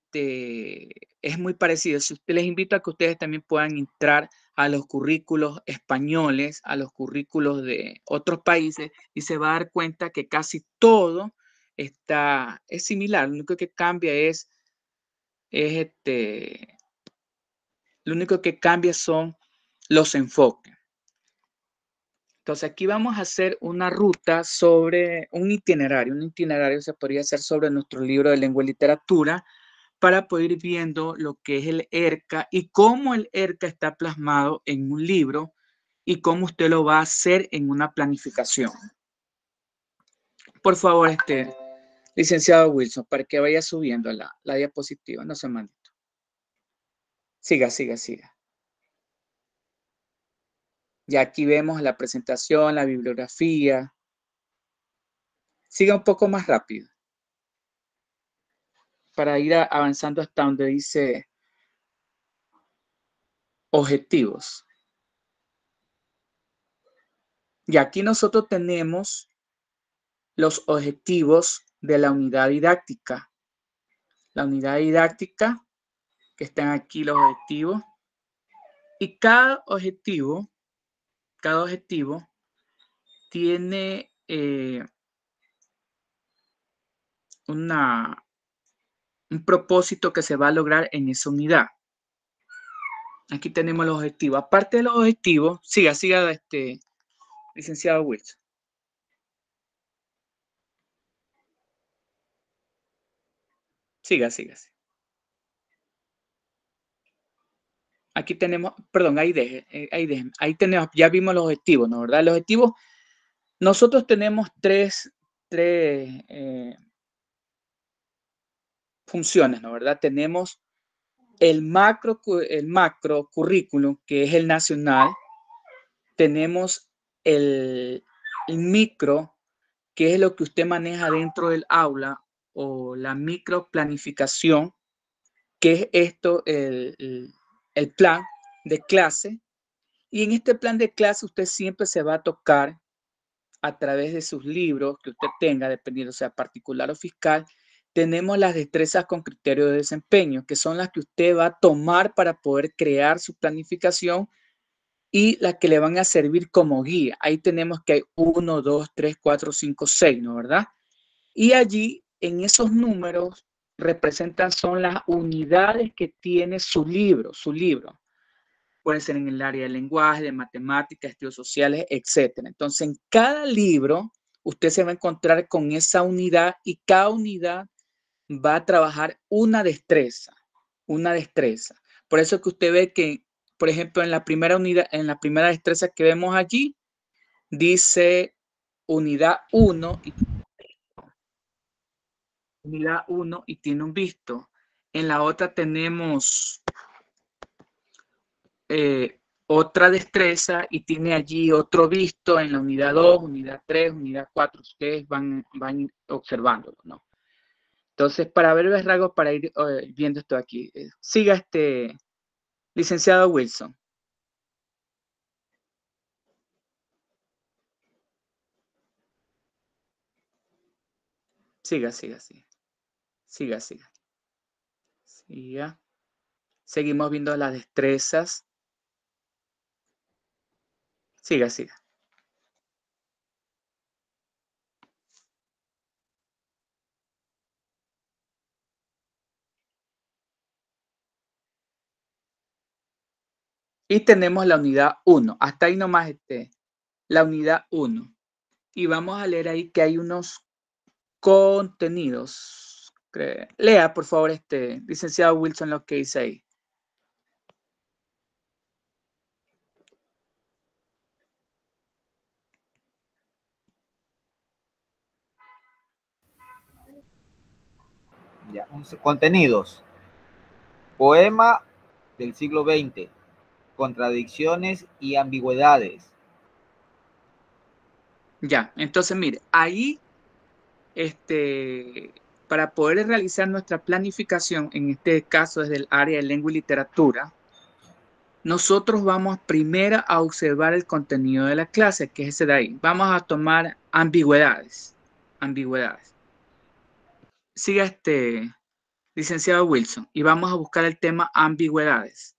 muy parecido. Les invito a que ustedes también puedan entrar a los currículos españoles, a los currículos de otros países y se va a dar cuenta que casi todo es similar. Lo único que cambia es lo único que cambia son los enfoques. Entonces aquí vamos a hacer una ruta sobre un itinerario se podría hacer sobre nuestro libro de lengua y literatura para poder ir viendo lo que es el ERCA y cómo el ERCA está plasmado en un libro y cómo usted lo va a hacer en una planificación. Por favor, licenciado Wilson, para que vaya subiendo la diapositiva, no se maldito. Siga. Ya aquí vemos la presentación, la bibliografía. Siga un poco más rápido para ir avanzando hasta donde dice objetivos. Y aquí nosotros tenemos los objetivos de la unidad didáctica. La unidad didáctica, que están aquí los objetivos. Y cada objetivo tiene un propósito que se va a lograr en esa unidad. Aquí tenemos los objetivos. Aparte de los objetivos, siga, licenciado Wilson. Siga. aquí tenemos, perdón, ahí tenemos, ya vimos los objetivos, ¿no? ¿Verdad? Los objetivos, nosotros tenemos tres funciones, ¿no? ¿Verdad? Tenemos el macro currículum, que es el nacional. Tenemos el micro, que es lo que usted maneja dentro del aula, o la micro planificación, que es esto, el plan de clase. Y en este plan de clase usted siempre se va a tocar a través de sus libros que usted tenga, dependiendo sea particular o fiscal. Tenemos las destrezas con criterio de desempeño, que son las que usted va a tomar para poder crear su planificación y las que le van a servir como guía. Ahí tenemos que hay 1, 2, 3, 4, 5, 6, ¿no? ¿Verdad? Y allí, en esos números, representan, son las unidades que tiene su libro. Puede ser en el área de lenguaje, de matemáticas, estudios sociales, etc. Entonces, en cada libro, usted se va a encontrar con esa unidad y cada unidad va a trabajar una destreza. Por eso que usted ve que, por ejemplo, en la primera unidad, en la primera destreza que vemos allí, dice unidad 1 y tiene un visto. En la otra tenemos otra destreza y tiene allí otro visto en la unidad 2, unidad 3, unidad 4. Ustedes van observándolo, ¿no? Entonces, para ver los rasgos, para ir viendo esto aquí, siga licenciado Wilson. Siga. Seguimos viendo las destrezas. Siga. Y tenemos la unidad 1. Hasta ahí nomás la unidad 1. Y vamos a leer ahí que hay unos contenidos. Lea, por favor, licenciado Wilson, lo que dice ahí. Ya, contenidos. Poema del siglo XX. Contradicciones y ambigüedades. Ya, entonces mire, ahí, para poder realizar nuestra planificación, en este caso desde el área de lengua y literatura, nosotros vamos primero a observar el contenido de la clase, que es ese de ahí. Vamos a tomar ambigüedades. Siga licenciado Wilson, y vamos a buscar el tema ambigüedades.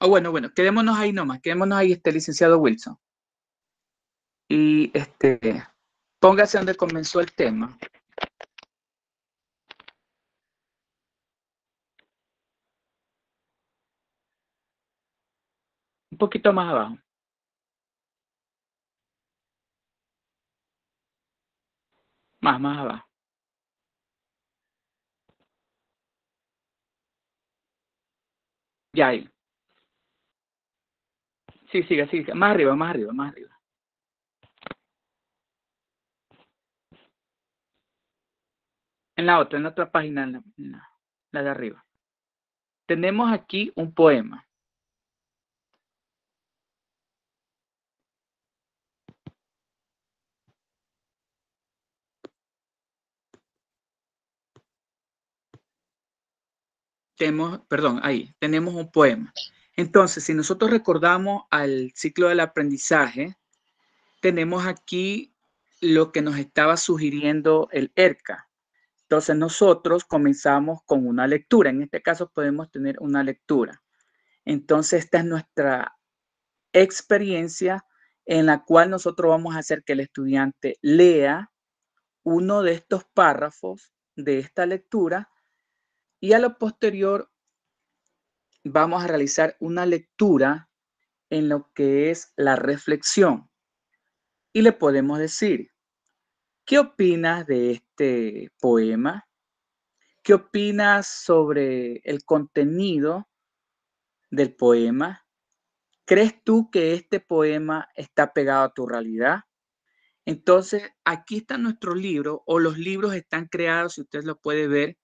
Bueno, quedémonos ahí nomás, licenciado Wilson. Y póngase donde comenzó el tema. Un poquito más abajo. Más abajo. Ya ahí. Sí, siga. Más arriba. En la otra página, la de arriba. Tenemos aquí un poema. Tenemos un poema. Entonces, si nosotros recordamos al ciclo del aprendizaje, tenemos aquí lo que nos estaba sugiriendo el ERCA. Entonces, nosotros comenzamos con una lectura. En este caso, podemos tener una lectura. Entonces, esta es nuestra experiencia en la cual nosotros vamos a hacer que el estudiante lea uno de estos párrafos de esta lectura Y a lo posterior vamos a realizar una lectura en lo que es la reflexión. Y le podemos decir, ¿qué opinas de este poema? ¿Qué opinas sobre el contenido del poema? ¿Crees tú que este poema está pegado a tu realidad? Entonces, aquí está nuestro libro, o los libros están creados, si usted lo puede ver,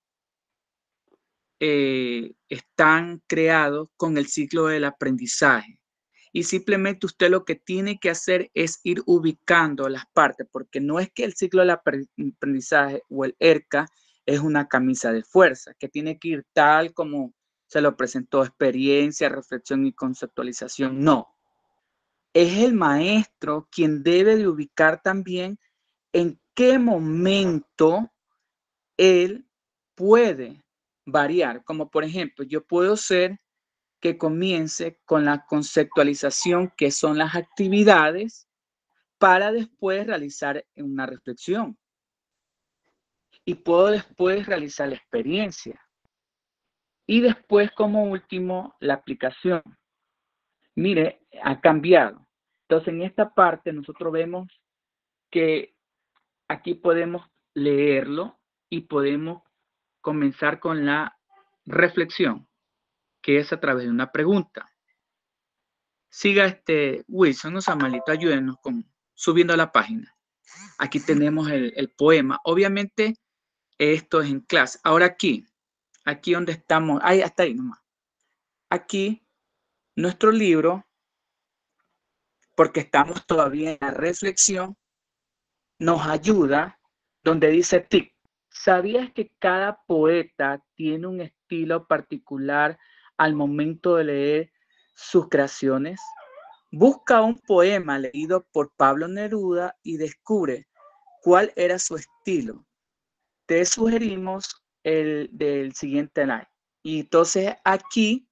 están creados con el ciclo del aprendizaje. Y simplemente usted lo que tiene que hacer es ir ubicando las partes, porque no es que el ciclo del aprendizaje o el ERCA es una camisa de fuerza, que tiene que ir tal como se lo presentó, experiencia, reflexión y conceptualización. No, es el maestro quien debe de ubicar también en qué momento él puede variar. Como por ejemplo, yo puedo ser que comience con la conceptualización, que son las actividades, para después realizar una reflexión. Y puedo después realizar la experiencia. Y después, como último, la aplicación. Mire, ha cambiado. Entonces, en esta parte nosotros vemos que aquí podemos leerlo y podemos comenzar con la reflexión, que es a través de una pregunta. Siga Wilson, no sea malito, ayúdenos subiendo la página. Aquí tenemos el poema. Obviamente esto es en clase. Ahora aquí donde estamos, ahí, hasta ahí nomás. Aquí, nuestro libro, porque estamos todavía en la reflexión, nos ayuda donde dice tic. ¿Sabías que cada poeta tiene un estilo particular al momento de leer sus creaciones? Busca un poema leído por Pablo Neruda y descubre cuál era su estilo. Te sugerimos el del siguiente slide. Y entonces aquí,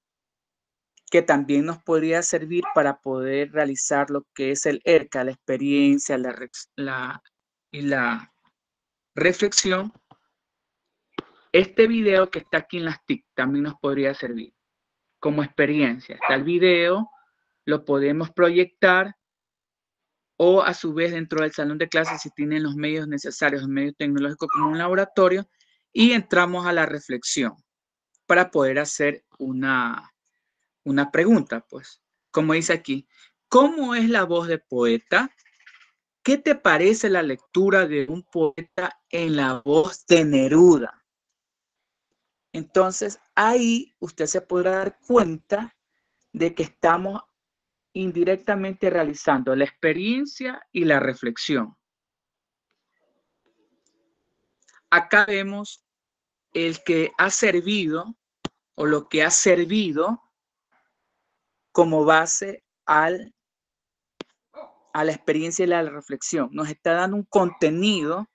que también nos podría servir para poder realizar lo que es el ERCA, la experiencia, y la reflexión. Este video que está aquí en las TIC también nos podría servir como experiencia. Está el video, lo podemos proyectar o a su vez dentro del salón de clases si tienen los medios necesarios, los medios tecnológicos como un laboratorio, y entramos a la reflexión para poder hacer una pregunta, pues, como dice aquí, ¿cómo es la voz de poeta? ¿Qué te parece la lectura de un poeta en la voz de Neruda? Entonces, ahí usted se podrá dar cuenta de que estamos indirectamente realizando la experiencia y la reflexión. Acá vemos el que ha servido o lo que ha servido como base a la experiencia y la reflexión. Nos está dando un contenido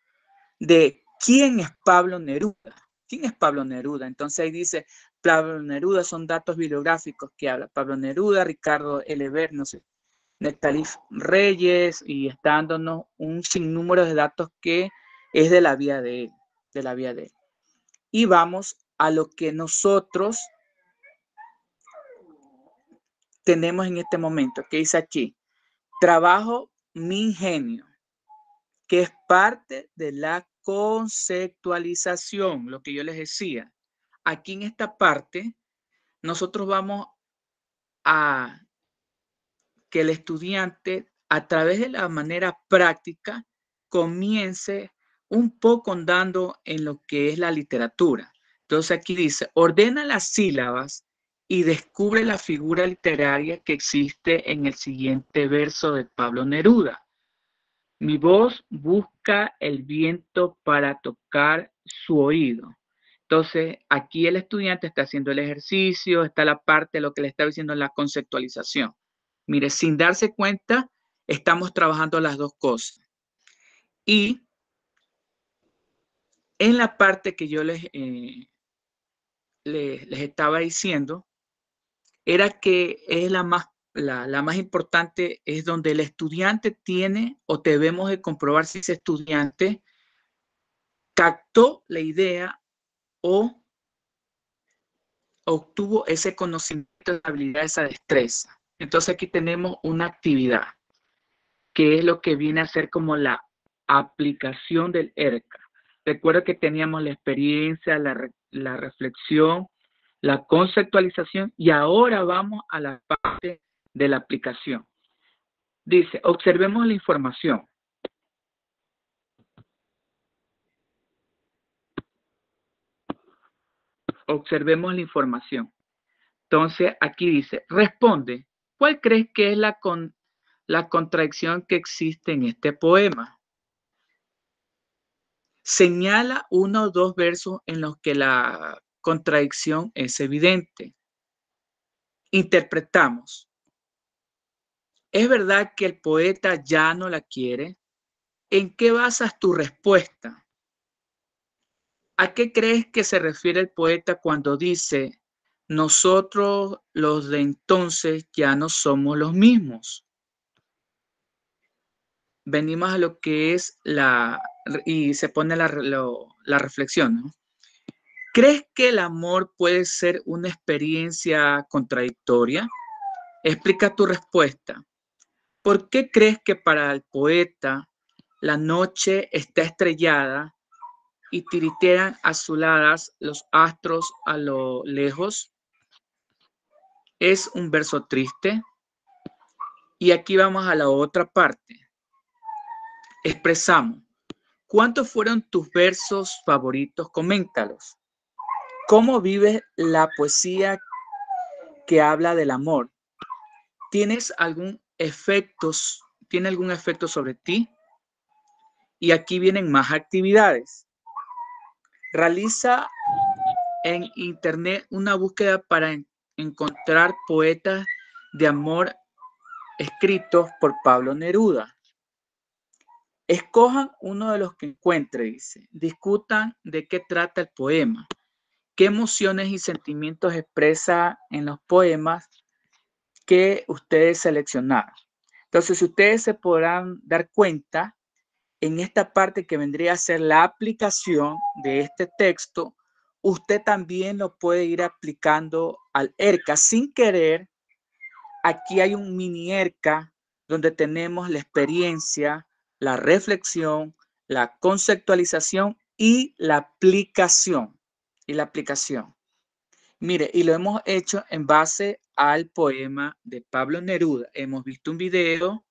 de quién es Pablo Neruda. ¿Quién es Pablo Neruda? Entonces ahí dice, Pablo Neruda son datos bibliográficos que habla. Pablo Neruda, Ricardo Elever, no sé, Nectalí Reyes, y está dándonos un sinnúmero de datos que es de la vida de él, Y vamos a lo que nosotros tenemos en este momento, que dice aquí, trabajo mi ingenio, que es parte de la conceptualización, lo que yo les decía. Aquí en esta parte, nosotros vamos a que el estudiante, a través de la manera práctica, comience un poco andando en lo que es la literatura. Entonces aquí dice, ordena las sílabas y descubre la figura literaria que existe en el siguiente verso de Pablo Neruda. Mi voz busca el viento para tocar su oído. Entonces, aquí el estudiante está haciendo el ejercicio, está la parte de lo que le está diciendo la conceptualización. Mire, sin darse cuenta, estamos trabajando las dos cosas. Y en la parte que yo les estaba diciendo, era que es la más importante, es donde el estudiante tiene o debemos de comprobar si ese estudiante captó la idea o obtuvo ese conocimiento, esa habilidad, esa destreza. Entonces aquí tenemos una actividad, que es lo que viene a ser como la aplicación del ERCA. Recuerda que teníamos la experiencia, la reflexión, la conceptualización y ahora vamos a la parte de la aplicación. Dice, observemos la información. Observemos la información. Entonces, aquí dice, responde, ¿cuál crees que es la contradicción que existe en este poema? Señala uno o dos versos en los que la contradicción es evidente. Interpretamos. ¿Es verdad que el poeta ya no la quiere? ¿En qué basas tu respuesta? ¿A qué crees que se refiere el poeta cuando dice, nosotros los de entonces ya no somos los mismos? Venimos a lo que es y se pone la reflexión, ¿no? ¿Crees que el amor puede ser una experiencia contradictoria? Explica tu respuesta. ¿Por qué crees que para el poeta la noche está estrellada y tiritean azuladas los astros a lo lejos? Es un verso triste. Y aquí vamos a la otra parte. Expresamos. ¿Cuántos fueron tus versos favoritos? Coméntalos. ¿Cómo vives la poesía que habla del amor? ¿Tiene algún efecto sobre ti? Y aquí vienen más actividades. Realiza en internet una búsqueda para encontrar poetas de amor escritos por Pablo Neruda. Escojan uno de los que encuentre, dice. Discutan de qué trata el poema. ¿Qué emociones y sentimientos expresa en los poemas que ustedes seleccionaron? Entonces, si ustedes se podrán dar cuenta, en esta parte que vendría a ser la aplicación de este texto, usted también lo puede ir aplicando al ERCA sin querer. Aquí hay un mini ERCA donde tenemos la experiencia, la reflexión, la conceptualización y la aplicación. Mire, y lo hemos hecho en base al poema de Pablo Neruda. Hemos visto un video,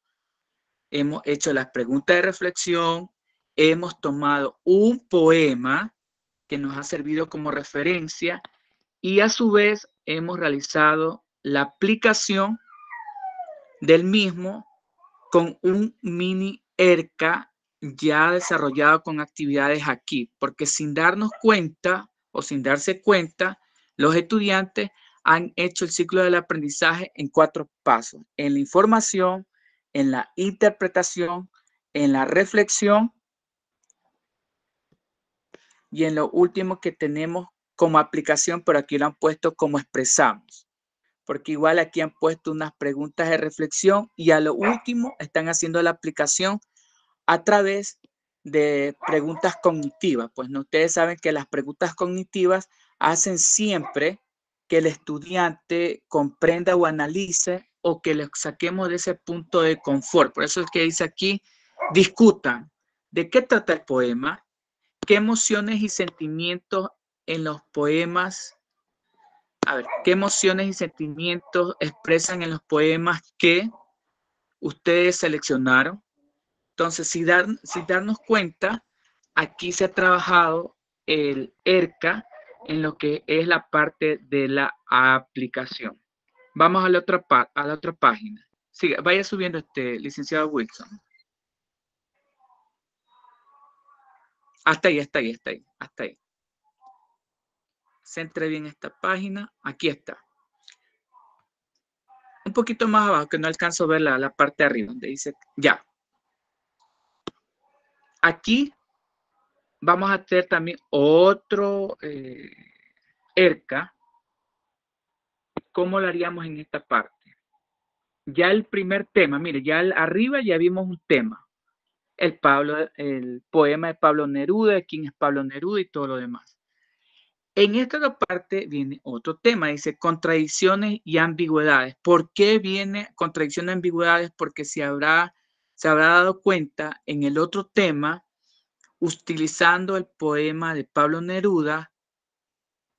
hemos hecho las preguntas de reflexión, hemos tomado un poema que nos ha servido como referencia y a su vez hemos realizado la aplicación del mismo con un mini ERCA ya desarrollado con actividades aquí, porque sin darnos cuenta o sin darse cuenta, los estudiantes han hecho el ciclo del aprendizaje en 4 pasos: en la información, en la interpretación, en la reflexión y en lo último que tenemos como aplicación, pero aquí lo han puesto como expresamos, porque igual aquí han puesto unas preguntas de reflexión y a lo último están haciendo la aplicación a través de preguntas cognitivas. Pues no, ustedes saben que las preguntas cognitivas hacen siempre que el estudiante comprenda o analice o que le saquemos de ese punto de confort. Por eso es que dice aquí, discutan de qué trata el poema, qué emociones y sentimientos en los poemas, qué emociones y sentimientos expresan en los poemas que ustedes seleccionaron. Entonces, sin darnos cuenta, aquí se ha trabajado el ERCA en lo que es la parte de la aplicación. Vamos a la otra página. Sí, vaya subiendo licenciado Wilson. Hasta ahí. Centre bien esta página. Aquí está. Un poquito más abajo, que no alcanzo a ver la parte de arriba, donde dice ya. Aquí vamos a tener también otro ERCA. ¿Cómo lo haríamos en esta parte? Ya el primer tema, mire, ya arriba ya vimos un tema. El poema de Pablo Neruda, de quién es Pablo Neruda y todo lo demás. En esta otra parte viene otro tema, dice contradicciones y ambigüedades. ¿Por qué viene contradicciones y ambigüedades? Porque se habrá dado cuenta en el otro tema, utilizando el poema de Pablo Neruda,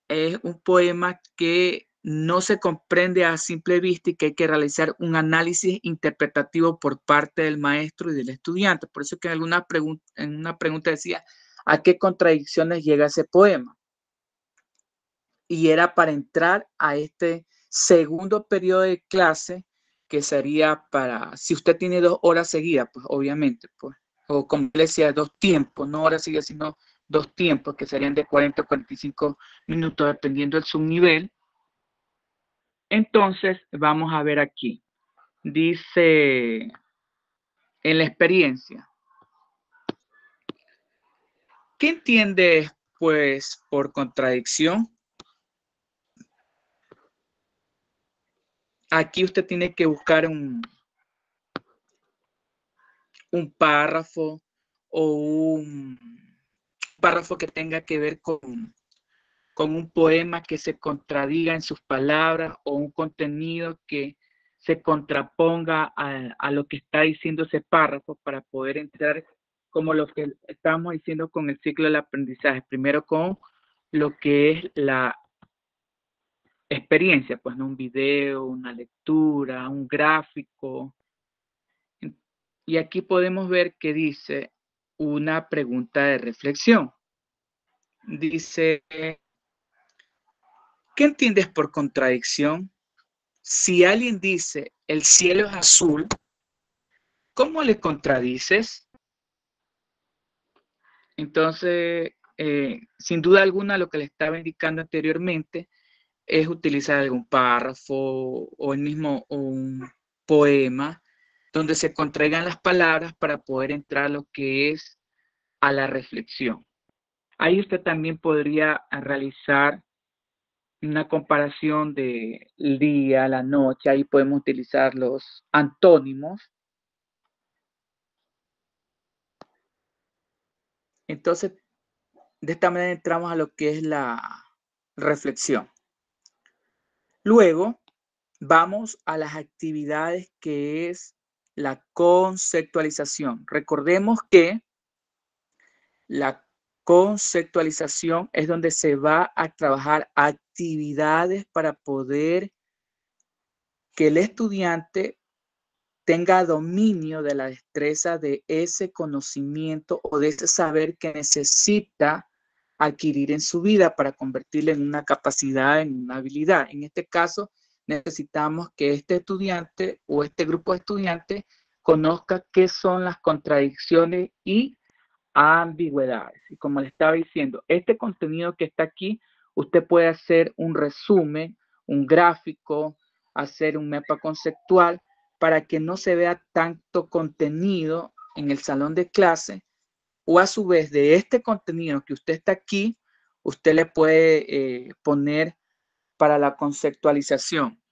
es un poema que no se comprende a simple vista y que hay que realizar un análisis interpretativo por parte del maestro y del estudiante. Por eso que en una pregunta decía, ¿a qué contradicciones llega ese poema? Y era para entrar a este segundo periodo de clase, que sería para, si usted tiene 2 horas seguidas, pues obviamente, pues, o como le decía, 2 tiempos, no horas seguidas, sino 2 tiempos, que serían de 40 a 45 minutos, dependiendo del subnivel. Entonces, vamos a ver aquí. Dice, en la experiencia, ¿qué entiende, pues, por contradicción? Aquí usted tiene que buscar un párrafo o un párrafo que tenga que ver con un poema que se contradiga en sus palabras o un contenido que se contraponga a lo que está diciendo ese párrafo para poder entrar como lo que estamos diciendo con el ciclo del aprendizaje. Primero con lo que es la experiencia, pues no un video, una lectura, un gráfico. Y aquí podemos ver que dice una pregunta de reflexión. Dice, ¿qué entiendes por contradicción? Si alguien dice el cielo es azul, ¿cómo le contradices? Entonces, sin duda alguna, lo que le estaba indicando anteriormente es utilizar algún párrafo o el mismo o un poema donde se contraigan las palabras para poder entrar a lo que es a la reflexión. Ahí usted también podría realizar una comparación del día, la noche, ahí podemos utilizar los antónimos. Entonces, de esta manera entramos a lo que es la reflexión. Luego, vamos a las actividades que es la conceptualización. Recordemos que la conceptualización es donde se va a trabajar actividades para poder que el estudiante tenga dominio de la destreza de ese conocimiento o de ese saber que necesita adquirir en su vida para convertirlo en una capacidad, en una habilidad. En este caso, necesitamos que este estudiante o este grupo de estudiantes conozca qué son las contradicciones y ambigüedades. Y como le estaba diciendo, este contenido que está aquí, usted puede hacer un resumen, un gráfico, hacer un mapa conceptual para que no se vea tanto contenido en el salón de clase, o a su vez de este contenido que usted está aquí, usted le puede poner para la conceptualización.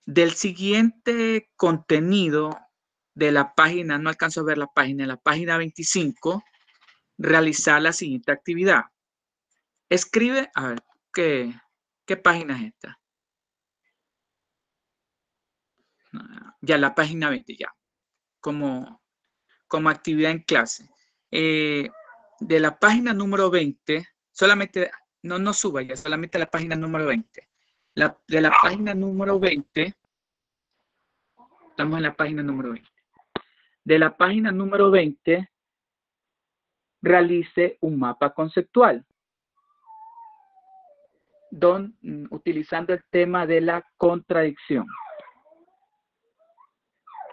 Del siguiente contenido de la página, no alcanzo a ver la página 25, realizar la siguiente actividad. Escribe, a ver, ¿qué página es esta? Ya, la página 20, ya, como actividad en clase. De la página número 20, solamente, no suba ya, solamente la página número 20. De la página número 20, estamos en la página número 20. De la página número 20, realice un mapa conceptual, utilizando el tema de la contradicción.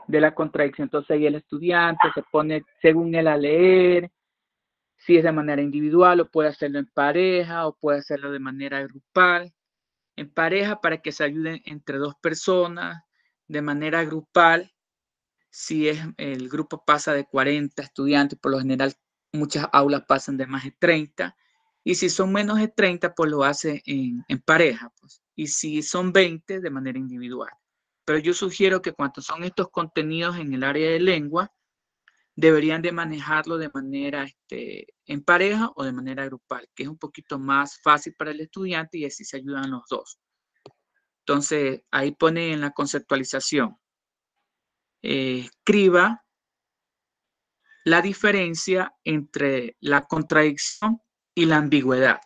Entonces ahí el estudiante se pone, según él, a leer, si es de manera individual o puede hacerlo en pareja o puede hacerlo de manera grupal. En pareja para que se ayuden entre 2 personas, de manera grupal, si es el grupo pasa de 40 estudiantes, por lo general muchas aulas pasan de más de 30, y si son menos de 30, pues lo hace en pareja, pues. Y si son 20, de manera individual. Pero yo sugiero que cuando son estos contenidos en el área de lengua, deberían de manejarlo de manera en pareja o de manera grupal, que es un poquito más fácil para el estudiante y así se ayudan los dos. Entonces, ahí pone en la conceptualización, escriba la diferencia entre la contradicción y la ambigüedad.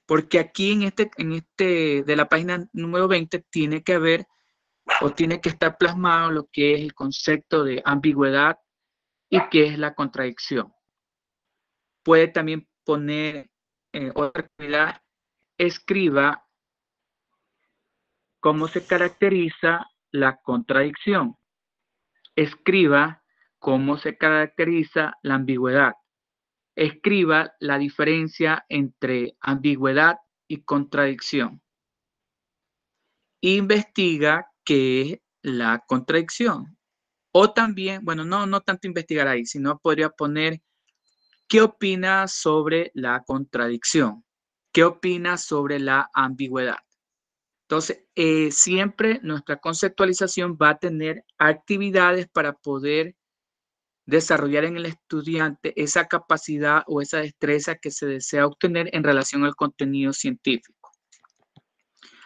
Porque aquí en este de la página número 20 tiene que haber o tiene que estar plasmado lo que es el concepto de ambigüedad y qué es la contradicción. Puede también poner otra actividad, escriba cómo se caracteriza la contradicción. Escriba cómo se caracteriza la ambigüedad. Escriba la diferencia entre ambigüedad y contradicción. Investiga qué es la contradicción. O también, bueno, no tanto investigar ahí, sino podría poner qué opina sobre la contradicción, qué opina sobre la ambigüedad. Entonces, siempre nuestra conceptualización va a tener actividades para poder desarrollar en el estudiante esa capacidad o esa destreza que se desea obtener en relación al contenido científico.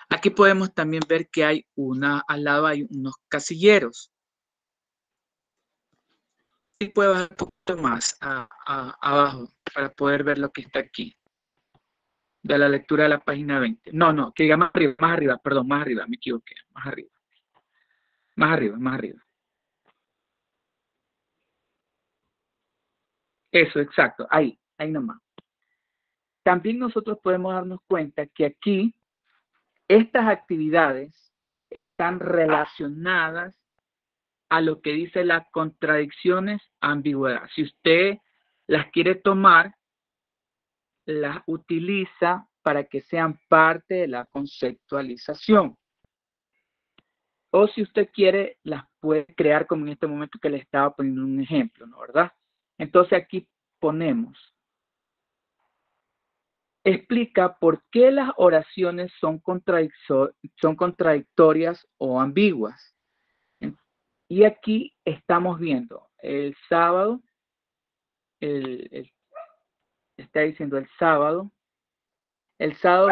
Aquí podemos también ver que hay al lado hay unos casilleros. Y puedo bajar un poquito más abajo para poder ver lo que está aquí. De la lectura de la página 20. No, que diga más arriba, perdón, más arriba, me equivoqué, más arriba. Más arriba, más arriba. Eso, exacto, ahí nomás. También nosotros podemos darnos cuenta que aquí estas actividades están relacionadas a lo que dice las contradicciones, ambigüedad. Si usted las quiere tomar, las utiliza para que sean parte de la conceptualización. O si usted quiere, las puede crear como en este momento que le estaba poniendo un ejemplo, ¿no? ¿Verdad? Entonces aquí ponemos, explica por qué las oraciones son contradictorias o ambiguas. Y aquí estamos viendo el sábado, está diciendo el sábado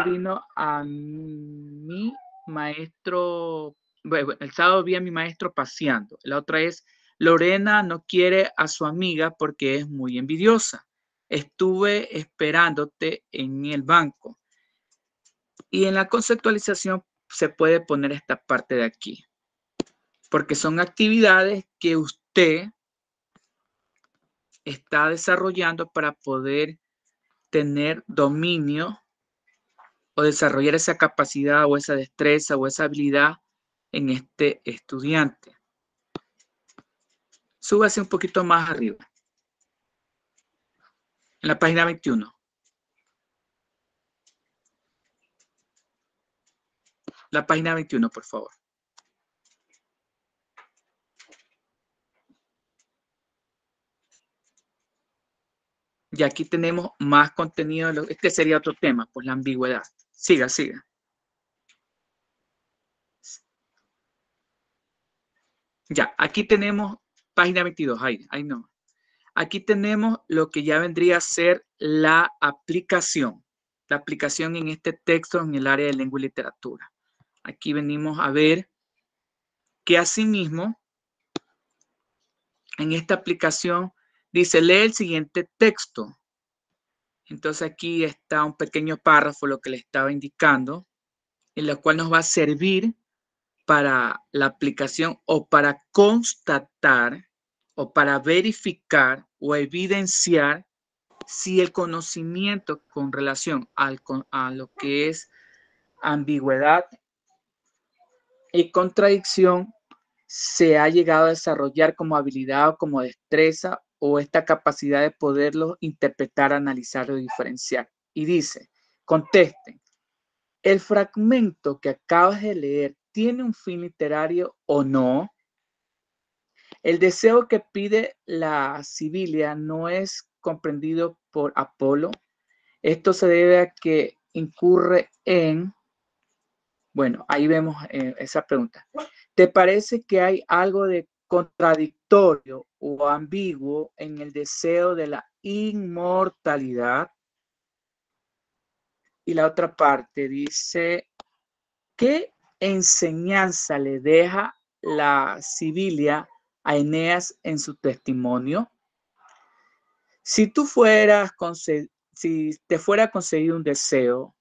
vino a mi maestro, bueno, el sábado vi a mi maestro paseando. La otra es, Lorena no quiere a su amiga porque es muy envidiosa. Estuve esperándote en el banco. Y en la conceptualización se puede poner esta parte de aquí, porque son actividades que usted está desarrollando para poder tener dominio o desarrollar esa capacidad o esa destreza o esa habilidad en este estudiante. Súbase un poquito más arriba. En la página 21. La página 21, por favor. Y aquí tenemos más contenido. Este sería otro tema, pues la ambigüedad. Siga. Ya, aquí tenemos página 22. Ahí no. Aquí tenemos lo que ya vendría a ser la aplicación. La aplicación en este texto en el área de lengua y literatura. Aquí venimos a ver que asimismo en esta aplicación dice lee el siguiente texto. Entonces aquí está un pequeño párrafo, lo que le estaba indicando, en lo cual nos va a servir para la aplicación o para constatar o para verificar o evidenciar si el conocimiento con relación a lo que es ambigüedad y contradicción se ha llegado a desarrollar como habilidad o como destreza o esta capacidad de poderlo interpretar, analizar o diferenciar. Y dice, contesten, ¿el fragmento que acabas de leer tiene un fin literario o no? El deseo que pide la Sibilia no es comprendido por Apolo. Esto se debe a que incurre en, bueno, ahí vemos esa pregunta. ¿Te parece que hay algo de contradictorio o ambiguo en el deseo de la inmortalidad. Y la otra parte dice, ¿qué enseñanza le deja la Sibilia a Eneas en su testimonio? Si te fuera concedido un deseo,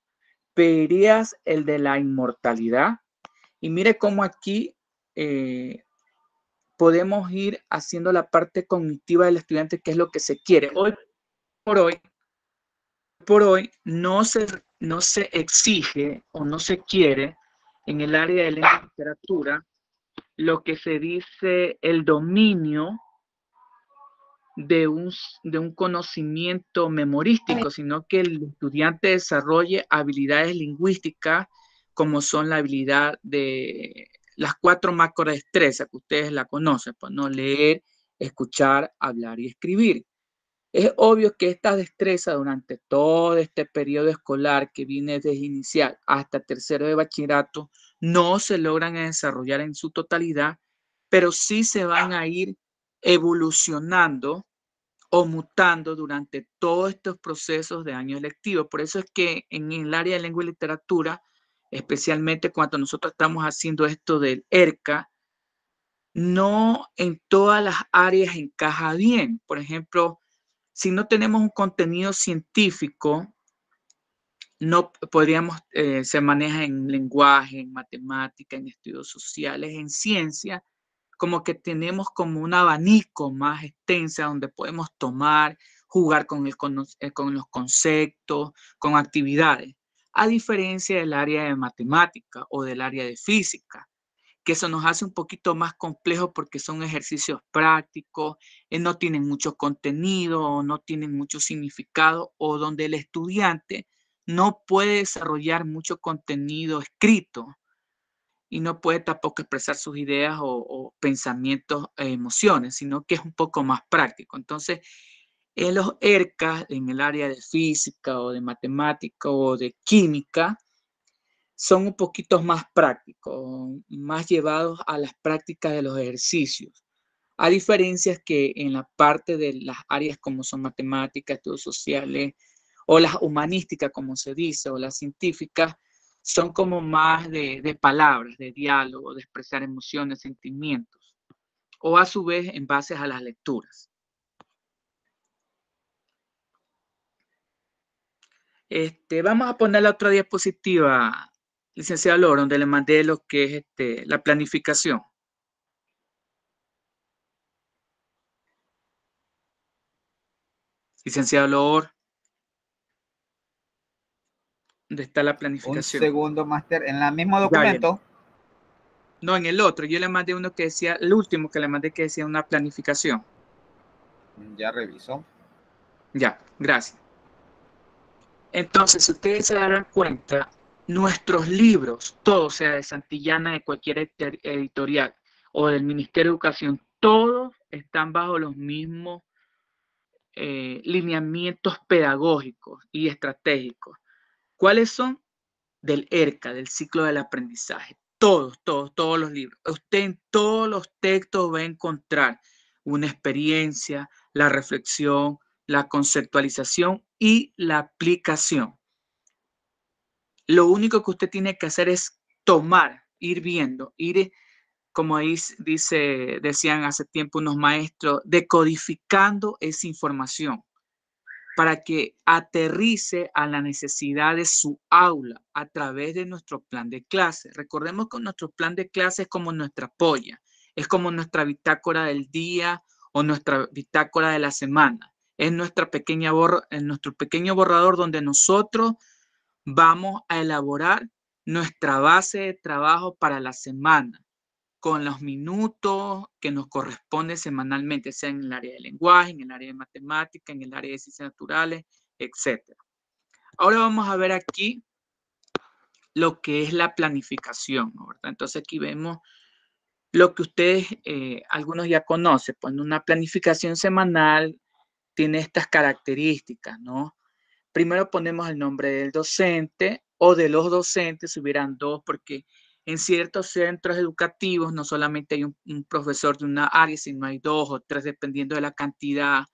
¿pedirías el de la inmortalidad? Y mire cómo aquí podemos ir haciendo la parte cognitiva del estudiante, que es lo que se quiere. Hoy por hoy no se exige o no se quiere en el área de lengua y literatura lo que se dice el dominio de un conocimiento memorístico, sino que el estudiante desarrolle habilidades lingüísticas como son la habilidad de las 4 macrodestrezas que ustedes la conocen, pues no leer, escuchar, hablar y escribir. Es obvio que estas destrezas durante todo este periodo escolar que viene desde inicial hasta tercero de bachillerato no se logran desarrollar en su totalidad, pero sí se van a ir evolucionando o mutando durante todos estos procesos de año lectivo. Por eso es que en el área de lengua y literatura, especialmente cuando nosotros estamos haciendo esto del ERCA, no en todas las áreas encaja bien. Por ejemplo, si no tenemos un contenido científico, no podríamos, se maneja en lenguaje, en matemática, en estudios sociales, en ciencia, como que tenemos como un abanico más extensa donde podemos tomar, jugar con los conceptos, con actividades, a diferencia del área de matemática o del área de física, que eso nos hace un poquito más complejo porque son ejercicios prácticos, no tienen mucho contenido, no tienen mucho significado, o donde el estudiante no puede desarrollar mucho contenido escrito y no puede tampoco expresar sus ideas o pensamientos e emociones, sino que es un poco más práctico. Entonces, en los ERCA, en el área de física o de matemática o de química, son un poquito más prácticos, más llevados a las prácticas de los ejercicios. A diferencia que en la parte de las áreas como son matemáticas, estudios sociales o las humanísticas, como se dice, o las científicas, son como más de palabras, de diálogo, de expresar emociones, sentimientos, o a su vez en base a las lecturas. Vamos a poner la otra diapositiva, licenciado Loro, donde le mandé lo que es la planificación. Licenciado Loro, ¿dónde está la Un planificación? segundo, máster. En el mismo Ya, documento. no, en el otro. Yo le mandé uno que decía, el último que le mandé que decía una planificación. Ya reviso. Ya, gracias. Entonces, si ustedes se darán cuenta, nuestros libros, todos, sea de Santillana, de cualquier editorial o del Ministerio de Educación, todos están bajo los mismos lineamientos pedagógicos y estratégicos. ¿Cuáles son? Del ERCA, del ciclo del aprendizaje. Todos los libros. Usted en todos los textos va a encontrar una experiencia, la reflexión, la conceptualización y la aplicación. Lo único que usted tiene que hacer es tomar, ir viendo, ir, como decían hace tiempo unos maestros, decodificando esa información para que aterrice a la necesidad de su aula a través de nuestro plan de clase. Recordemos que nuestro plan de clase es como nuestra polla, es como nuestra bitácora del día o nuestra bitácora de la semana. Es nuestro pequeño borrador donde nosotros vamos a elaborar nuestra base de trabajo para la semana, con los minutos que nos corresponden semanalmente, sea en el área de lenguaje, en el área de matemática, en el área de ciencias naturales, etc. Ahora vamos a ver aquí lo que es la planificación, ¿verdad? Entonces aquí vemos lo que ustedes, algunos ya conocen, pues una planificación semanal tiene estas características, ¿no? Primero ponemos el nombre del docente o de los docentes, si hubieran dos, porque En ciertos centros educativos no solamente hay un profesor de una área, sino hay 2 o 3 dependiendo de la cantidad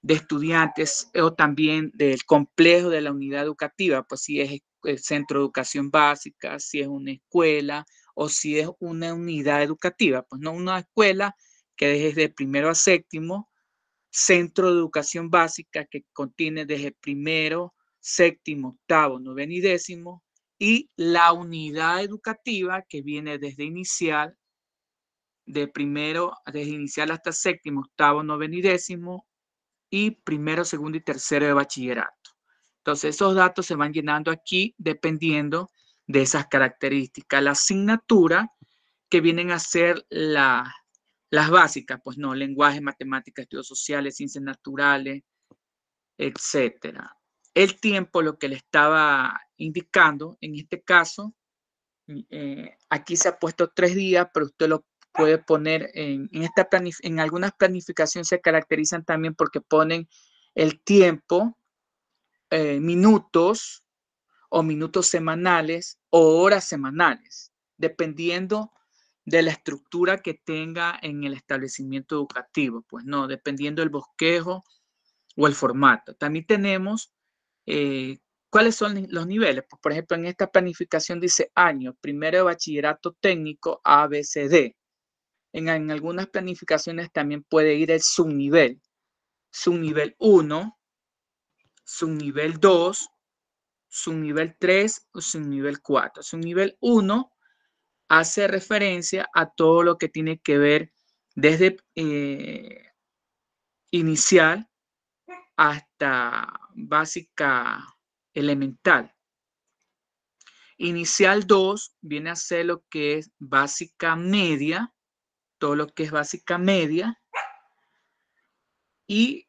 de estudiantes o también del complejo de la unidad educativa, pues si es el centro de educación básica, si es una escuela o si es una unidad educativa, pues no una escuela que desde primero a séptimo, centro de educación básica que contiene desde primero, séptimo, octavo, noveno y décimo, y la unidad educativa que viene desde inicial, desde inicial hasta séptimo, octavo, noveno y décimo, y primero, segundo y tercero de bachillerato. Entonces, esos datos se van llenando aquí dependiendo de esas características. La asignatura que vienen a ser las básicas, pues no, lenguaje, matemáticas, estudios sociales, ciencias naturales, etcétera. El tiempo, lo que le estaba indicando, en este caso, aquí se ha puesto 3 días, pero usted lo puede poner en algunas planificaciones se caracterizan también porque ponen el tiempo, minutos o minutos semanales o horas semanales, dependiendo de la estructura que tenga en el establecimiento educativo, pues no, dependiendo del bosquejo o el formato. También tenemos cuáles son los niveles. Pues, por ejemplo, en esta planificación dice año, primero de bachillerato técnico A, B, C, D. En algunas planificaciones también puede ir el subnivel. Subnivel 1, subnivel 2, subnivel 3 o subnivel 4. Subnivel 1 hace referencia a todo lo que tiene que ver desde inicial hasta básica elemental. Inicial 2 viene a ser lo que es básica media, todo lo que es básica media. Y,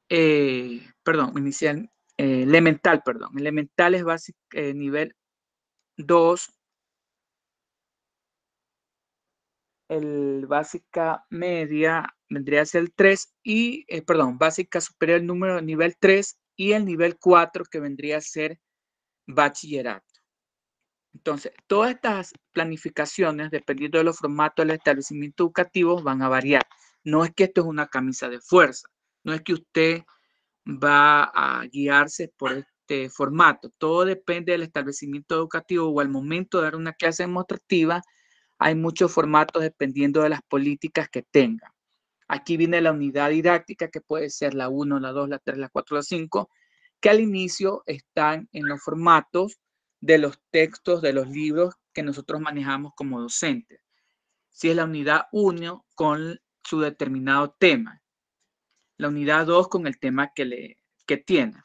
inicial, elemental, perdón. Elemental es básica, nivel 2. El básica media vendría a ser el 3 y, básica superior el número nivel 3 y el nivel 4 que vendría a ser bachillerato. Entonces, todas estas planificaciones, dependiendo de los formatos del establecimiento educativo, van a variar. No es que esto es una camisa de fuerza, no es que usted va a guiarse por este formato. Todo depende del establecimiento educativo o al momento de dar una clase demostrativa. Hay muchos formatos dependiendo de las políticas que tengan. Aquí viene la unidad didáctica, que puede ser la 1, la 2, la 3, la 4, la 5, que al inicio están en los formatos de los textos de los libros que nosotros manejamos como docentes. Si es la unidad 1 con su determinado tema, la unidad 2 con el tema que tiene.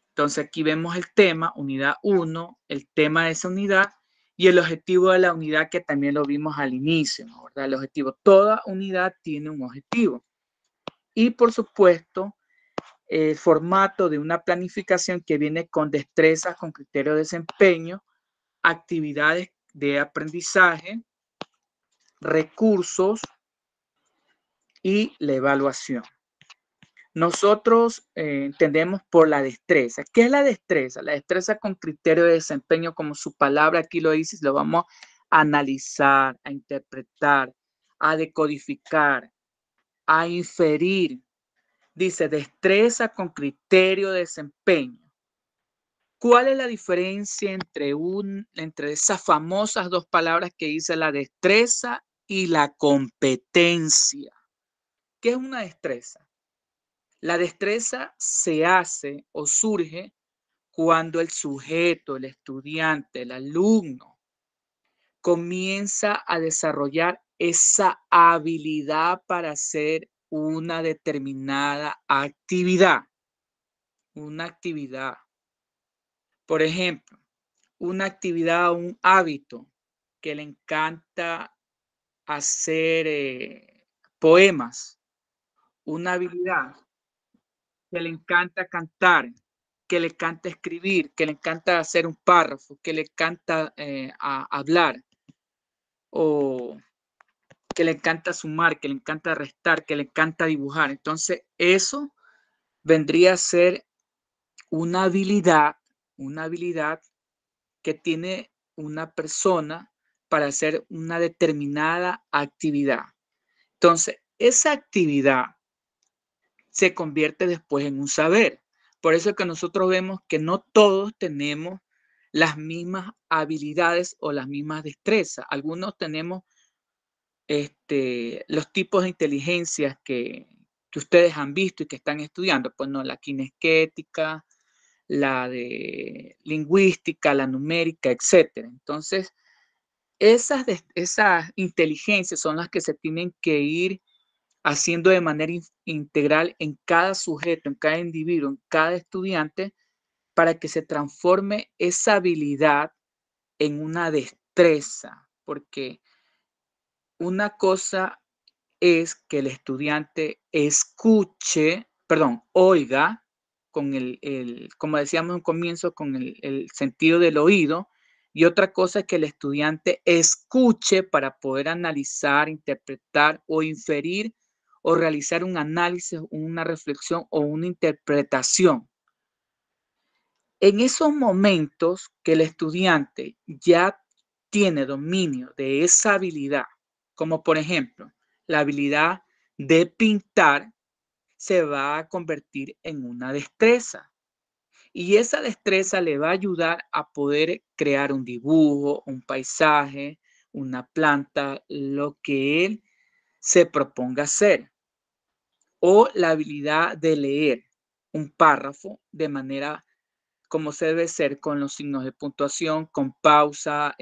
Entonces aquí vemos el tema, unidad 1, el tema de esa unidad y el objetivo de la unidad que también lo vimos al inicio, ¿no? ¿Verdad? El objetivo, toda unidad tiene un objetivo. Y por supuesto, el formato de una planificación que viene con destrezas, con criterio de desempeño, actividades de aprendizaje, recursos y la evaluación. Nosotros entendemos por la destreza. ¿Qué es la destreza? La destreza con criterio de desempeño, como su palabra aquí lo dice, lo vamos a analizar, a interpretar, a decodificar, a inferir. Dice destreza con criterio de desempeño. ¿Cuál es la diferencia entre esas famosas 2 palabras que dice la destreza y la competencia? ¿Qué es una destreza? La destreza se hace o surge cuando el sujeto, el estudiante, el alumno comienza a desarrollar esa habilidad para hacer una determinada actividad. Una actividad. Por ejemplo, una actividad o un hábito que le encanta hacer poemas. Una habilidad que le encanta cantar, que le encanta escribir, que le encanta hacer un párrafo, que le encanta hablar, o que le encanta sumar, que le encanta restar, que le encanta dibujar. Entonces, eso vendría a ser una habilidad que tiene una persona para hacer una determinada actividad. Entonces, esa actividad se convierte después en un saber. Por eso es que nosotros vemos que no todos tenemos las mismas habilidades o las mismas destrezas. Algunos tenemos los tipos de inteligencias que ustedes han visto y que están estudiando, pues no, la kinestética, la de lingüística, la numérica, etcétera. Entonces, esas inteligencias son las que se tienen que ir haciendo de manera integral en cada sujeto, en cada individuo, en cada estudiante, para que se transforme esa habilidad en una destreza, porque una cosa es que el estudiante oiga, con como decíamos en un comienzo, con el sentido del oído, y otra cosa es que el estudiante escuche para poder analizar, interpretar o inferir o realizar un análisis, una reflexión o una interpretación. En esos momentos que el estudiante ya tiene dominio de esa habilidad, como por ejemplo la habilidad de pintar, se va a convertir en una destreza. Y esa destreza le va a ayudar a poder crear un dibujo, un paisaje, una planta, lo que él se proponga hacer. O la habilidad de leer un párrafo de manera como se debe ser, con los signos de puntuación, con pausa,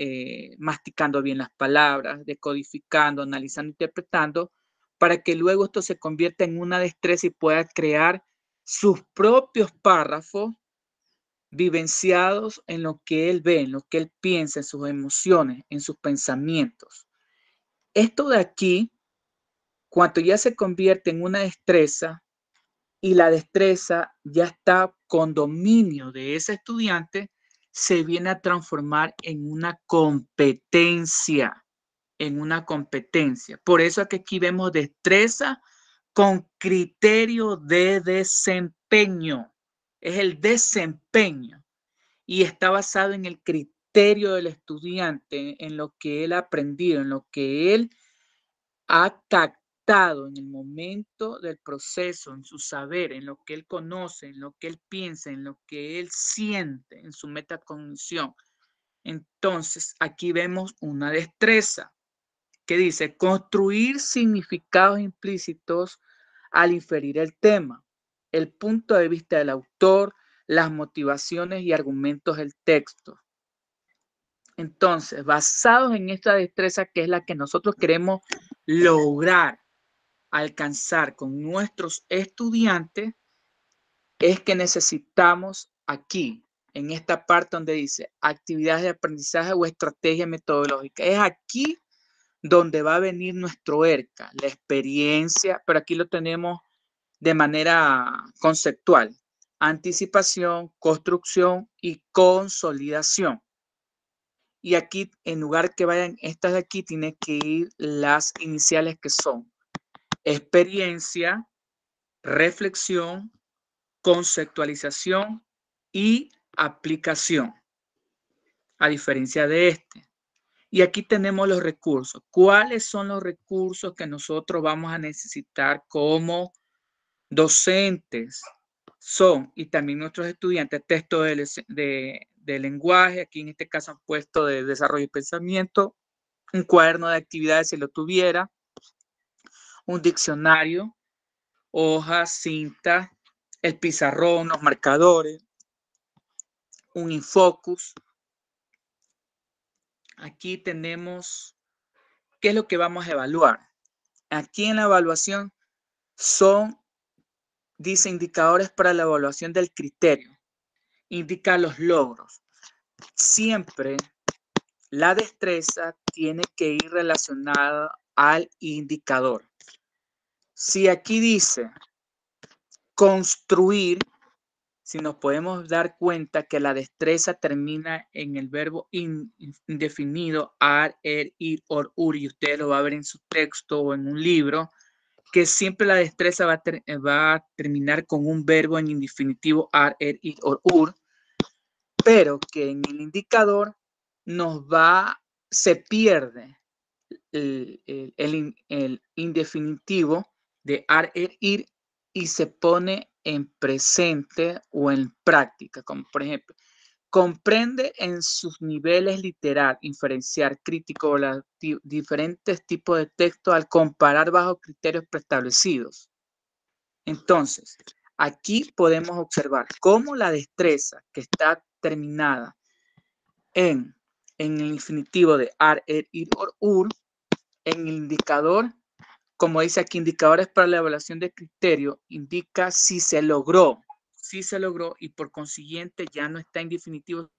masticando bien las palabras, decodificando, analizando, interpretando, para que luego esto se convierta en una destreza y pueda crear sus propios párrafos vivenciados en lo que él ve, en lo que él piensa, en sus emociones, en sus pensamientos. Esto de aquí, cuando ya se convierte en una destreza, y la destreza ya está con dominio de ese estudiante, se viene a transformar en una competencia, Por eso es que aquí vemos destreza con criterio de desempeño. Es el desempeño y está basado en el criterio del estudiante, en lo que él ha aprendido, en lo que él ha captado en el momento del proceso, en su saber, en lo que él conoce, en lo que él piensa, en lo que él siente, en su metacognición. Entonces, aquí vemos una destreza que dice construir significados implícitos al inferir el tema, el punto de vista del autor, las motivaciones y argumentos del texto. Entonces, basados en esta destreza que es la que nosotros queremos lograr alcanzar con nuestros estudiantes, es que necesitamos aquí, en esta parte donde dice actividades de aprendizaje o estrategia metodológica. Es aquí donde va a venir nuestro ERCA, la experiencia, pero aquí lo tenemos de manera conceptual. Anticipación, construcción y consolidación. Y aquí, en lugar que vayan estas de aquí, tiene que ir las iniciales que son experiencia, reflexión, conceptualización y aplicación, a diferencia de este. Y aquí tenemos los recursos. ¿Cuáles son los recursos que nosotros vamos a necesitar como docentes? Son, y también nuestros estudiantes, texto de lenguaje, aquí en este caso han puesto de desarrollo y pensamiento, un cuaderno de actividades si lo tuviera, un diccionario, hojas, cinta, el pizarrón, los marcadores, un infocus. Aquí tenemos qué es lo que vamos a evaluar. Aquí en la evaluación son, dice, indicadores para la evaluación del criterio. Indica los logros. Siempre la destreza tiene que ir relacionada al indicador. Si aquí dice construir, si nos podemos dar cuenta que la destreza termina en el verbo indefinido, ar, ir, ur, y usted lo va a ver en su texto o en un libro, que siempre la destreza va a terminar con un verbo en indefinitivo, ar, ir, ur, pero que en el indicador se pierde el indefinitivo de ar, ir y se pone en presente o en práctica, como por ejemplo, comprende en sus niveles literal, inferenciar, crítico, diferentes tipos de texto al comparar bajo criterios preestablecidos. Entonces, aquí podemos observar cómo la destreza que está terminada en el infinitivo de ar, ir, ur, en el indicador, como dice aquí, indicadores para la evaluación de criterio, indica si se logró y por consiguiente ya no está en definitivo.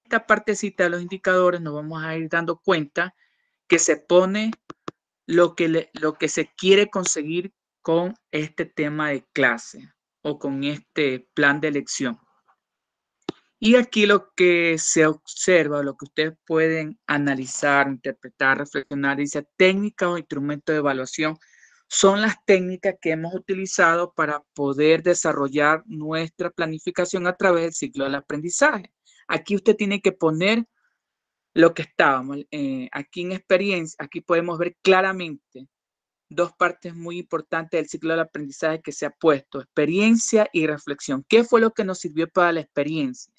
Esta partecita de los indicadores nos vamos a ir dando cuenta que se pone lo que se quiere conseguir con este tema de clase o con este plan de elección. Y aquí lo que se observa, lo que ustedes pueden analizar, interpretar, reflexionar, dice técnicas o instrumentos de evaluación, son las técnicas que hemos utilizado para poder desarrollar nuestra planificación a través del ciclo del aprendizaje. Aquí usted tiene que poner lo que estábamos. Aquí en experiencia, aquí podemos ver claramente dos partes muy importantes del ciclo del aprendizaje que se ha puesto, experiencia y reflexión. ¿Qué fue lo que nos sirvió para la experiencia?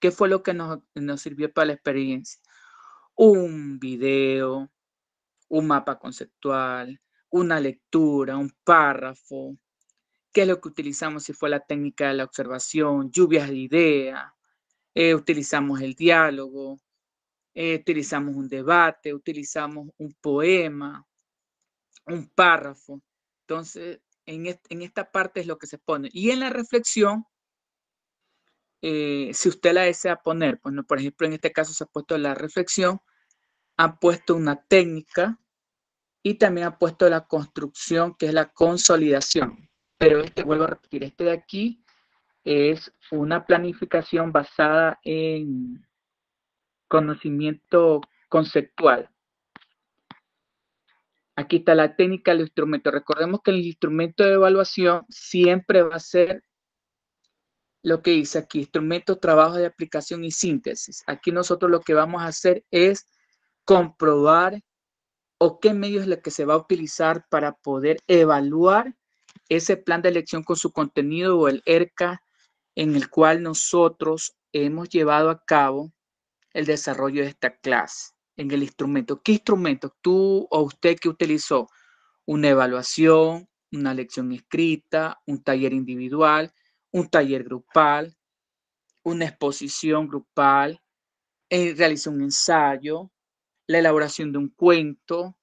¿Qué fue lo que nos sirvió para la experiencia? Un video, un mapa conceptual, una lectura, un párrafo. ¿Qué es lo que utilizamos si fue la técnica de la observación, lluvias de ideas? Utilizamos el diálogo, utilizamos un debate, utilizamos un poema, un párrafo. Entonces, en esta parte es lo que se pone. Y en la reflexión, si usted la desea poner, pues, por ejemplo, en este caso se ha puesto la reflexión, ha puesto una técnica y también ha puesto la construcción, que es la consolidación. Pero vuelvo a repetir, este de aquí es una planificación basada en conocimiento conceptual. Aquí está la técnica del instrumento. Recordemos que el instrumento de evaluación siempre va a ser lo que dice aquí, instrumento, trabajo de aplicación y síntesis. Aquí nosotros lo que vamos a hacer es comprobar o qué medio es lo que se va a utilizar para poder evaluar ese plan de elección con su contenido o el ERCA en el cual nosotros hemos llevado a cabo el desarrollo de esta clase en el instrumento. ¿Qué instrumento tú o usted que utilizó? Una evaluación, una lección escrita, un taller individual, un taller grupal, una exposición grupal, realizó un ensayo, la elaboración de un cuento,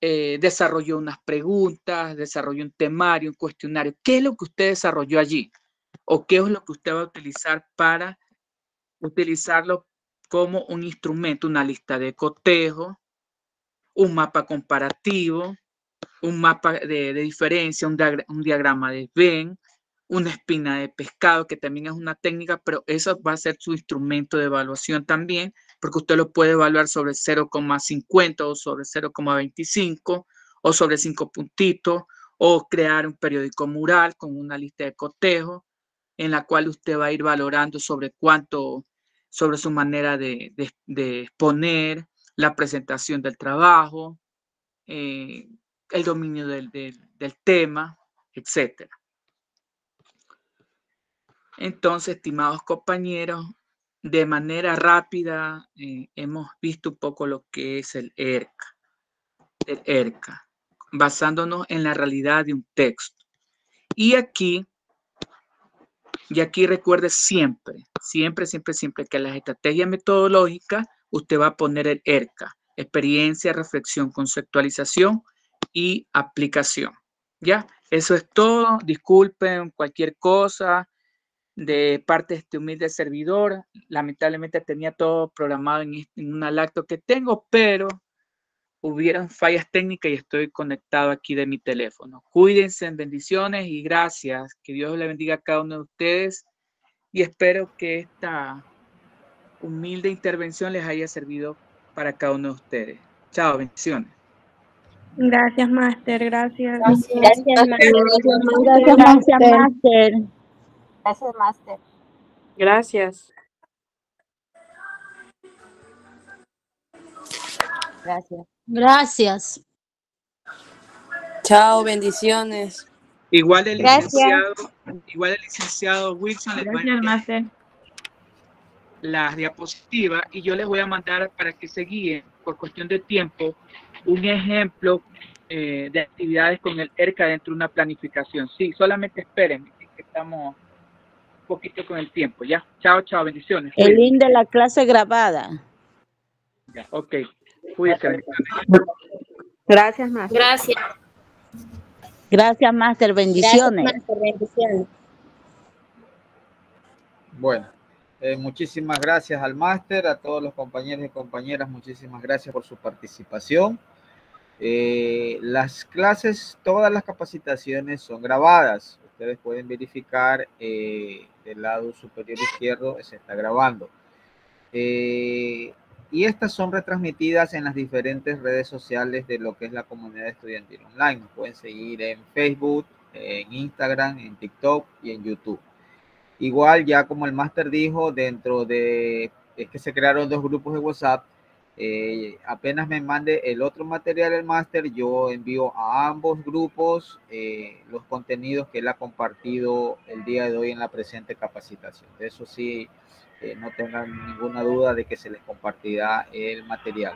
desarrolló unas preguntas, desarrolló un temario, un cuestionario. ¿Qué es lo que usted desarrolló allí? ¿O qué es lo que usted va a utilizar para utilizarlo como un instrumento? Una lista de cotejo, un mapa comparativo, un mapa de diferencia, un diagrama de Venn, una espina de pescado, que también es una técnica, pero eso va a ser su instrumento de evaluación también, porque usted lo puede evaluar sobre 0,50 o sobre 0,25 o sobre 5 puntitos, o crear un periódico mural con una lista de cotejo, en la cual usted va a ir valorando sobre cuánto, sobre su manera de exponer, la presentación del trabajo, el dominio del tema, etc. Entonces, estimados compañeros, de manera rápida hemos visto un poco lo que es el ERCA, basándonos en la realidad de un texto. Y aquí recuerde siempre que las estrategias metodológicas usted va a poner el ERCA, experiencia, reflexión, conceptualización y aplicación. ¿Ya? Eso es todo. Disculpen cualquier cosa. de parte de este humilde servidor. Lamentablemente tenía todo programado en una lacto que tengo, pero hubieron fallas técnicas y estoy conectado aquí de mi teléfono. Cuídense, bendiciones y gracias. Que Dios le bendiga a cada uno de ustedes y espero que esta humilde intervención les haya servido para cada uno de ustedes. Chao, bendiciones. Gracias, máster. Gracias. Gracias, máster. Gracias, máster. Gracias, máster. Gracias. Gracias. Gracias. Chao, bendiciones. Igual el Gracias. licenciado Wilson les va a Gracias, enviar máster. las diapositivas y yo les voy a mandar para que se guíen por cuestión de tiempo un ejemplo de actividades con el ERCA dentro de una planificación. Sí, solamente esperen, que estamos un poquito con el tiempo, ¿ya? Chao, chao, bendiciones. El Cuídense. link de la clase grabada. Ya, ok, cuídense, bendiciones. Gracias, máster. Gracias. Gracias, máster. Bendiciones. Gracias, máster. Bendiciones. Bueno, muchísimas gracias al máster, a todos los compañeros y compañeras, muchísimas gracias por su participación. Las clases, todas las capacitaciones son grabadas. Ustedes pueden verificar del lado superior izquierdo se está grabando. Y estas son retransmitidas en las diferentes redes sociales de lo que es la comunidad estudiantil online. Nos pueden seguir en Facebook, en Instagram, en TikTok y en YouTube. Igual, ya como el máster dijo, dentro de, es que se crearon 2 grupos de WhatsApp. Apenas me mande el otro material el máster, yo envío a ambos grupos los contenidos que él ha compartido el día de hoy en la presente capacitación. De eso sí, no tengan ninguna duda de que se les compartirá el material.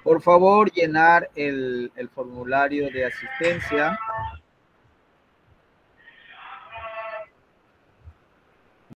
Por favor, llenar el formulario de asistencia